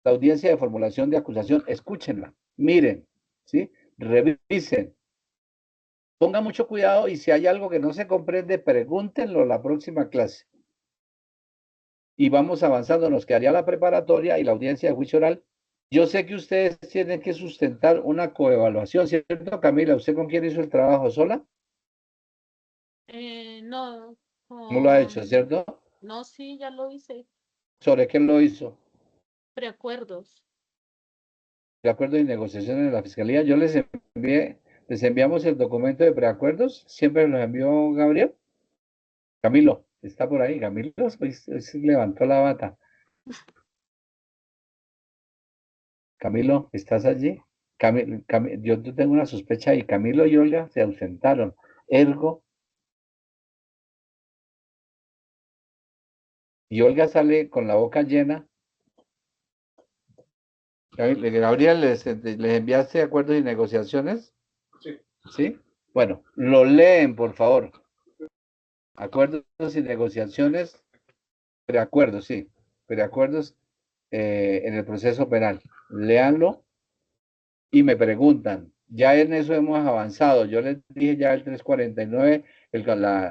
la audiencia de formulación de acusación. Escúchenla, miren, ¿sí? Revisen. Pongan mucho cuidado y si hay algo que no se comprende, pregúntenlo la próxima clase. Y vamos avanzando, nos quedaría la preparatoria y la audiencia de juicio oral. Yo sé que ustedes tienen que sustentar una coevaluación, ¿cierto, Camila? ¿Usted con quién hizo el trabajo? ¿Sola? No. No lo ha hecho, ¿cierto? No, sí, ya lo hice. ¿Sobre qué lo hizo? Preacuerdos. Preacuerdos y negociaciones de la Fiscalía. Yo les enviamos el documento de preacuerdos. Siempre lo envió Gabriel. Camilo, está por ahí. Camilo hoy se levantó la bata. Camilo, ¿estás allí? Yo tengo una sospecha y Camilo y Olga se ausentaron. Ergo. Y Olga sale con la boca llena. Gabriel, ¿les enviaste acuerdos y negociaciones? Sí. ¿Sí? Bueno, lo leen, por favor. Acuerdos y negociaciones, preacuerdos, sí. Preacuerdos en el proceso penal. Léanlo y me preguntan. Ya en eso hemos avanzado. Yo les dije ya el 349, el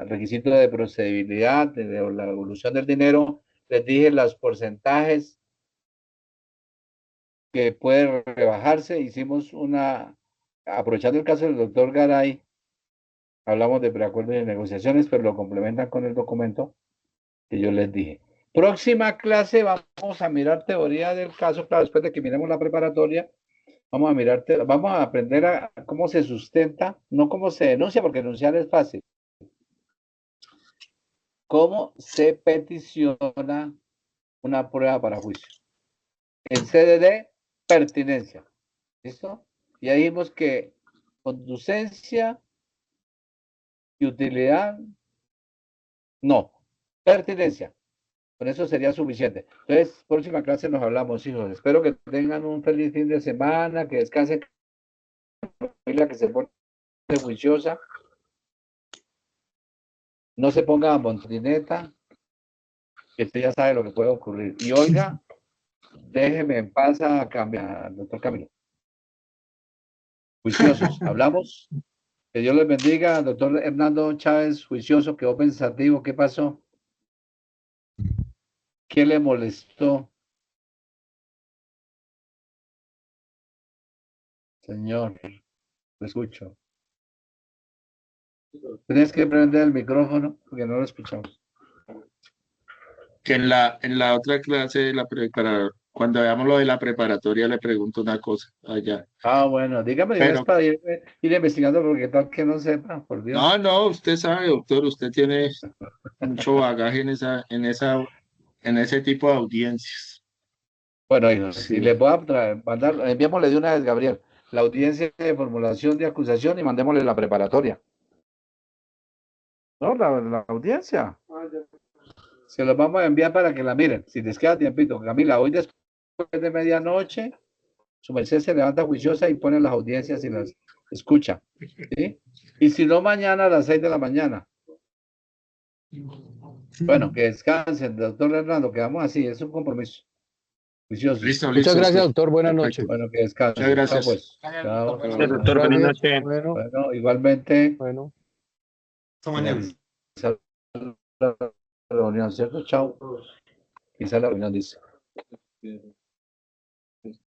requisito de procedibilidad, de la devolución del dinero. Les dije los porcentajes que puede rebajarse. Hicimos aprovechando el caso del doctor Garay, hablamos de preacuerdos y negociaciones, pero lo complementan con el documento que yo les dije. Próxima clase vamos a mirar teoría del caso, claro, después de que miremos la preparatoria, vamos a aprender a cómo se sustenta, no cómo se denuncia, porque denunciar es fácil. ¿Cómo se peticiona una prueba para juicio? En sede de pertinencia. ¿Listo? Y ahí vimos que conducencia y utilidad, no. Pertinencia. Con eso sería suficiente. Entonces, próxima clase nos hablamos, hijos. Espero que tengan un feliz fin de semana, que descansen, que se pone juiciosa. No se ponga a montineta, que usted ya sabe lo que puede ocurrir. Y Olga, déjeme en paz a cambiar, doctor Camilo. Juiciosos, hablamos. Que Dios les bendiga. Doctor Hernando Chávez, juicioso, quedó pensativo. ¿Qué pasó? ¿Qué le molestó? Señor, lo escucho. Tienes que prender el micrófono porque no lo escuchamos. Que en la otra clase de cuando veamos lo de la preparatoria, le pregunto una cosa allá. Ah, bueno, dígame, Pero, para ir investigando porque tal que no sepa, por Dios. no, usted sabe, doctor, usted tiene mucho bagaje en ese tipo de audiencias. Bueno, hijos, Sí. y les voy a mandar, enviémosle de una vez, Gabriel, la audiencia de formulación de acusación y mandémosle la preparatoria. No, la audiencia. Se los vamos a enviar para que la miren. Si les queda tiempito, Camila, hoy después de medianoche, su merced se levanta juiciosa y pone las audiencias y las escucha. ¿Sí? Y si no, mañana a las 6 de la mañana. Bueno, que descansen, doctor Hernando, quedamos así, es un compromiso. Juicioso. Listo, Muchas listo. gracias, doctor. Buenas noches. Bueno, que descansen. Muchas gracias. Chao, pues. Chao. Gracias, doctor. Buenas noches. Bueno, igualmente. Bueno. Hasta mañana. Finalizar la reunión, ¿cierto? Chao. Quizá la reunión dice.